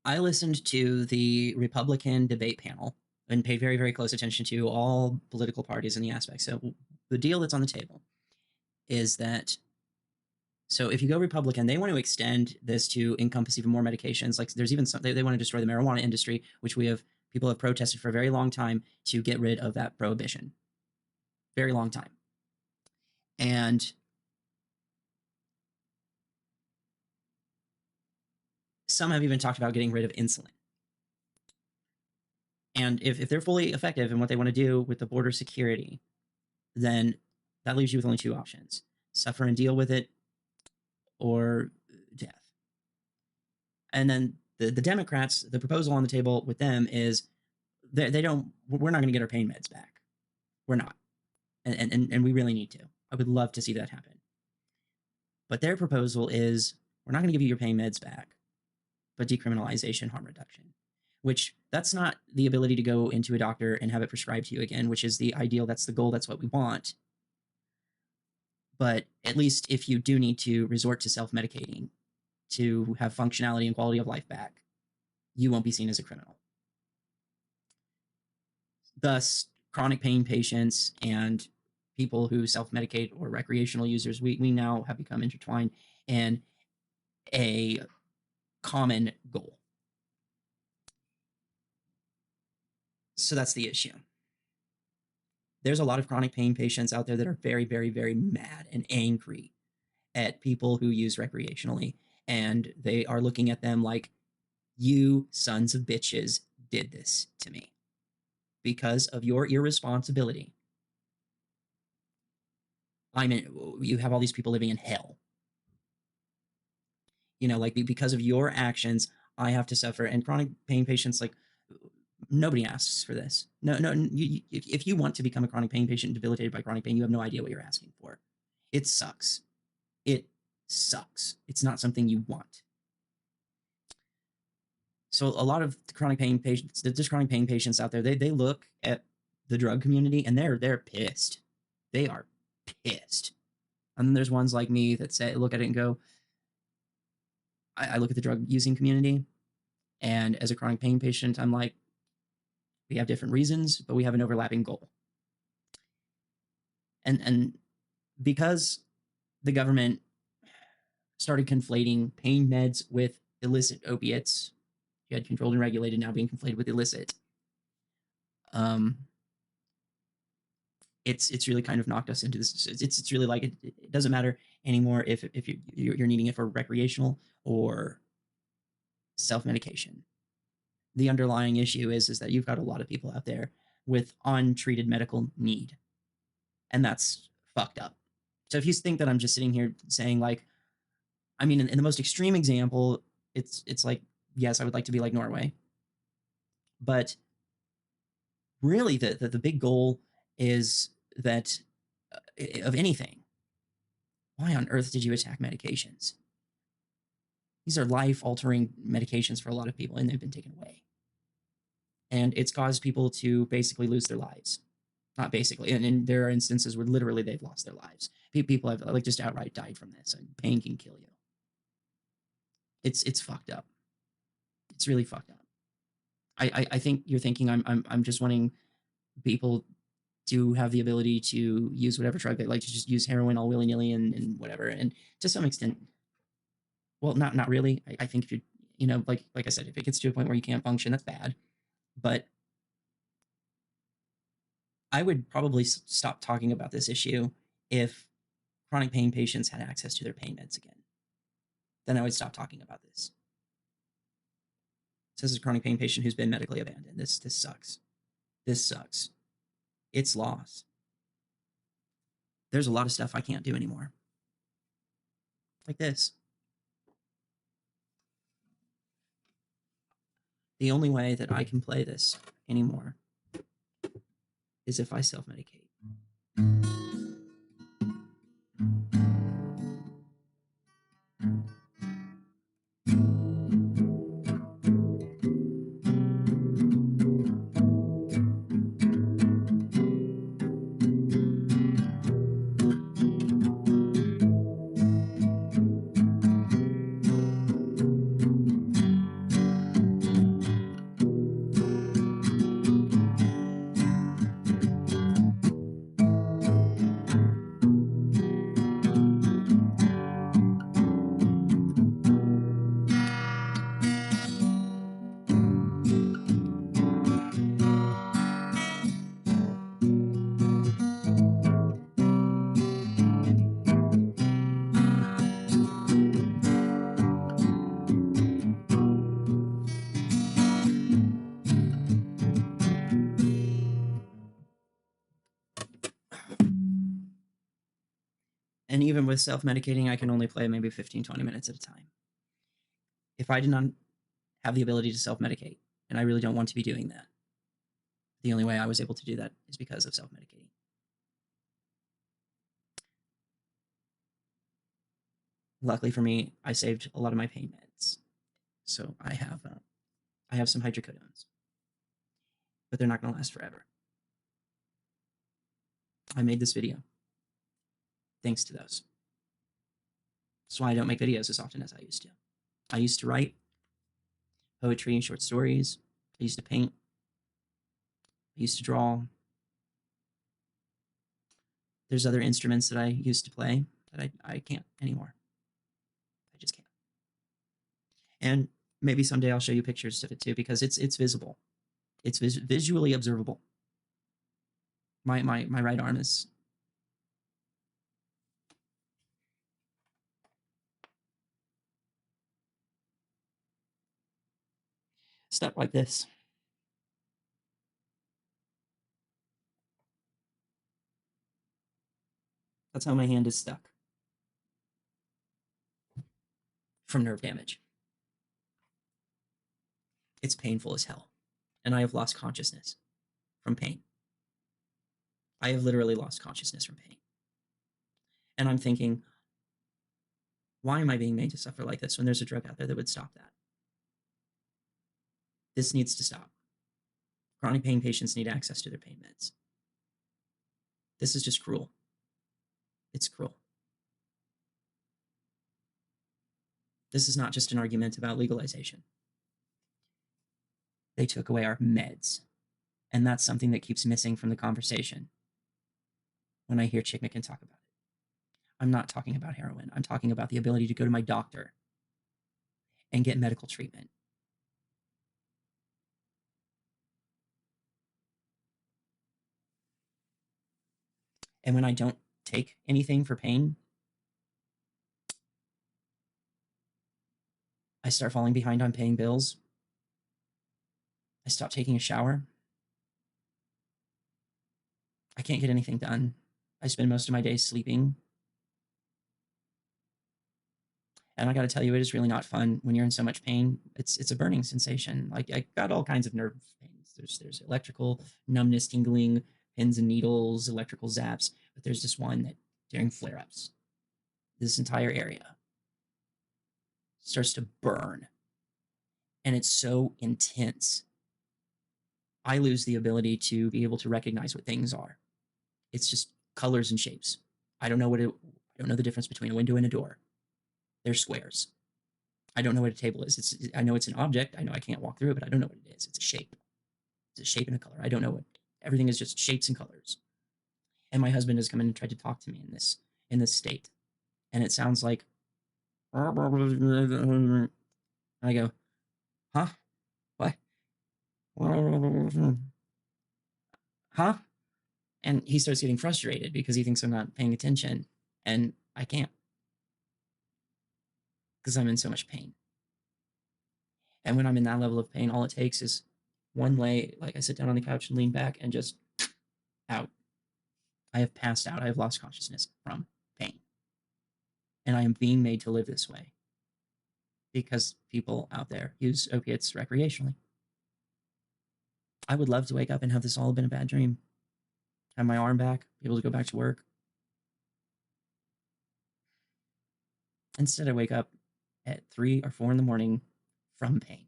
I listened to the Republican debate panel and paid very, very close attention to all political parties and the aspects. So the deal that's on the table is that, so if you go Republican, they want to extend this to encompass even more medications. Like there's even some, they want to destroy the marijuana industry, which people have protested for a very long time to get rid of that prohibition. Very long time. And some have even talked about getting rid of insulin. And if they're fully effective in what they want to do with the border security, then that leaves you with only two options: suffer and deal with it, or death. And then the Democrats, the proposal on the table with them is we're not going to get our pain meds back. We're not. And we really need to. I would love to see that happen. But their proposal is we're not going to give you your pain meds back, but decriminalization, harm reduction, which that's not the ability to go into a doctor and have it prescribed to you again, which is the ideal. That's the goal. That's what we want. But at least if you do need to resort to self-medicating to have functionality and quality of life back, you won't be seen as a criminal. Thus, chronic pain patients and people who self-medicate or recreational users, we now have become intertwined in a common goal. So that's the issue. There's a lot of chronic pain patients out there that are very, very, very mad and angry at people who use recreationally. And they are looking at them like, you sons of bitches did this to me because of your irresponsibility. You have all these people living in hell. You know, like because of your actions, I have to suffer. And chronic pain patients, like, nobody asks for this. No, if you want to become a chronic pain patient debilitated by chronic pain, you have no idea what you're asking for. It sucks. It sucks. It's not something you want. So a lot of the chronic pain patients, there's chronic pain patients out there, they look at the drug community and they're pissed. They are pissed. And then there's ones like me that say, look at it and go, I look at the drug using community, and as a chronic pain patient, I'm like, we have different reasons, but we have an overlapping goal. And because the government started conflating pain meds with illicit opiates, you had controlled and regulated now being conflated with illicit. It's really kind of knocked us into this. It's really like it doesn't matter anymore if you're needing it for recreational or self-medication. The underlying issue is that you've got a lot of people out there with untreated medical need, and that's fucked up. So if you think that I'm just sitting here saying, like, I mean, in the most extreme example, it's like, yes, I would like to be like Norway, but really the big goal is that of anything, why on earth did you attack medications? These are life-altering medications for a lot of people, and they've been taken away. And it's caused people to basically lose their lives. Not basically, and there are instances where literally they've lost their lives. People have like just outright died from this, and pain can kill you. It's fucked up. It's really fucked up. I think you're thinking I'm just wanting people to have the ability to use whatever drug they like, to just use heroin all willy-nilly and whatever. And to some extent, well, not really. I think if you know, like I said, if it gets to a point where you can't function, that's bad. But I would probably stop talking about this issue if chronic pain patients had access to their pain meds again. Then I would stop talking about this. So this is a chronic pain patient who's been medically abandoned. This sucks. This sucks. It's loss. There's a lot of stuff I can't do anymore. Like this. The only way that I can play this anymore is if I self-medicate. And even with self-medicating, I can only play maybe 15, 20 minutes at a time. If I did not have the ability to self-medicate, and I really don't want to be doing that, the only way I was able to do that is because of self-medicating. Luckily for me, I saved a lot of my pain meds. So I have some hydrocodones, but they're not going to last forever. I made this video thanks to those. That's why I don't make videos as often as I used to. I used to write poetry and short stories. I used to paint. I used to draw. There's other instruments that I used to play that I can't anymore. I just can't. And maybe someday I'll show you pictures of it too, because it's visible. It's visually observable. My right arm is stuck like this. That's how my hand is stuck from nerve damage. It's painful as hell. And I have lost consciousness from pain. I have literally lost consciousness from pain. And I'm thinking, why am I being made to suffer like this when there's a drug out there that would stop that? This needs to stop. Chronic pain patients need access to their pain meds. This is just cruel. It's cruel. This is not just an argument about legalization. They took away our meds. And that's something that keeps missing from the conversation when I hear ChickMcn talk about it. I'm not talking about heroin. I'm talking about the ability to go to my doctor and get medical treatment. And when I don't take anything for pain, I start falling behind on paying bills. I stop taking a shower. I can't get anything done. I spend most of my days sleeping. And I got to tell you, it is really not fun when you're in so much pain. It's a burning sensation. Like, I got all kinds of nerve pains. There's electrical numbness, tingling, pins and needles, electrical zaps. But there's this one that during flare-ups, this entire area starts to burn. And it's so intense. I lose the ability to be able to recognize what things are. It's just colors and shapes. I don't know the difference between a window and a door. They're squares. I don't know what a table is. I know it's an object. I know I can't walk through it, but I don't know what it is. It's a shape. It's a shape and a color. I don't know what. Everything is just shapes and colors. And my husband has come in and tried to talk to me in this state. And it sounds like, and I go, huh? What? Huh? And he starts getting frustrated because he thinks I'm not paying attention. And I can't. Because I'm in so much pain. And when I'm in that level of pain, all it takes is one lay, like I sit down on the couch and lean back and just out. I have passed out. I have lost consciousness from pain. And I am being made to live this way because people out there use opiates recreationally. I would love to wake up and have this all been a bad dream. Have my arm back, be able to go back to work. Instead, I wake up at 3 or 4 in the morning from pain.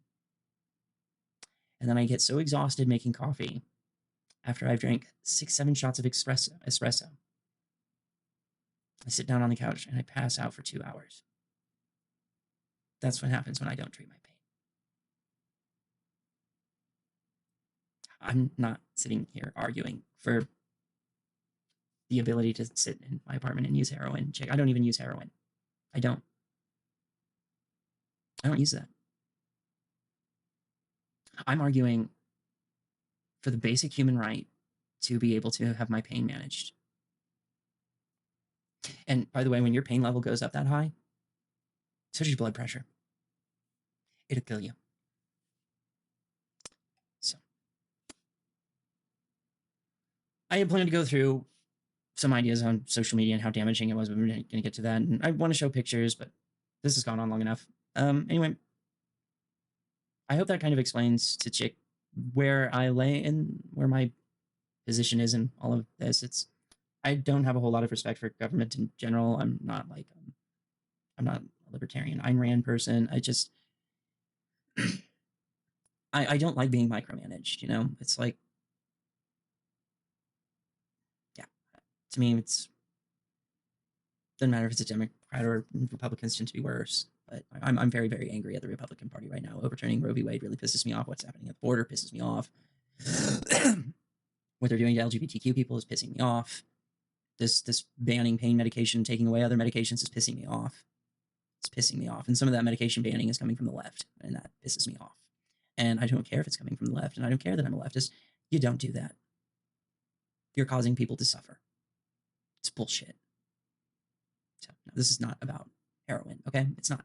And then I get so exhausted making coffee after I've drank 6, 7 shots of espresso. I sit down on the couch and I pass out for 2 hours. That's what happens when I don't treat my pain. I'm not sitting here arguing for the ability to sit in my apartment and use heroin. I don't even use heroin. I don't use that. I'm arguing for the basic human right to be able to have my pain managed. And by the way, when your pain level goes up that high, so does your blood pressure. It'll kill you. So I had planned to go through some ideas on social media and how damaging it was, but we're going to get to that. And I want to show pictures, but this has gone on long enough. Anyway, I hope that kind of explains to Chick where I lay and where my position is in all of this. I don't have a whole lot of respect for government in general. I'm not a libertarian Ayn Rand person. I don't like being micromanaged, you know? It's like, yeah, to me, doesn't matter if it's a Democrat or Republicans tend to be worse. But I'm very, very angry at the Republican Party right now. Overturning Roe v. Wade really pisses me off. What's happening at the border pisses me off. What they're doing to LGBTQ people is pissing me off. This banning pain medication, taking away other medications is pissing me off. It's pissing me off. And some of that medication banning is coming from the left, and that pisses me off. And I don't care if it's coming from the left, and I don't care that I'm a leftist. You don't do that. You're causing people to suffer. It's bullshit. So, no, this is not about heroin, okay? It's not.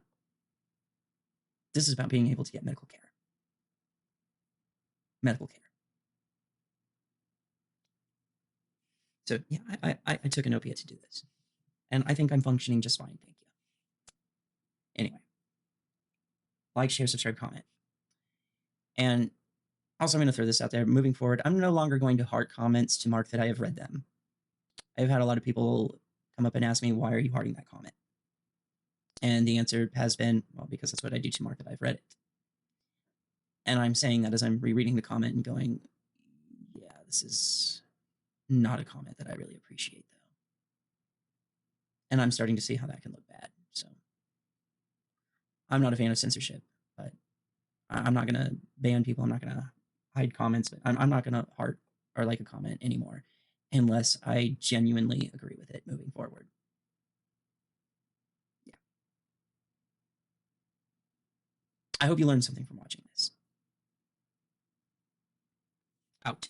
This is about being able to get medical care. Medical care. So, yeah, I took an opiate to do this. And I think I'm functioning just fine, thank you. Anyway. Like, share, subscribe, comment. And also, I'm going to throw this out there. Moving forward, I'm no longer going to heart comments to mark that I have read them. I've had a lot of people come up and ask me, why are you hearting that comment? And the answer has been, well, because that's what I do to mark that I've read it. And I'm saying that as I'm rereading the comment and going, yeah, this is not a comment that I really appreciate, though. And I'm starting to see how that can look bad. So I'm not a fan of censorship, but I'm not going to ban people. I'm not going to hide comments, but I'm not going to heart or like a comment anymore unless I genuinely agree with it moving forward. Yeah. I hope you learned something from watching this. Out.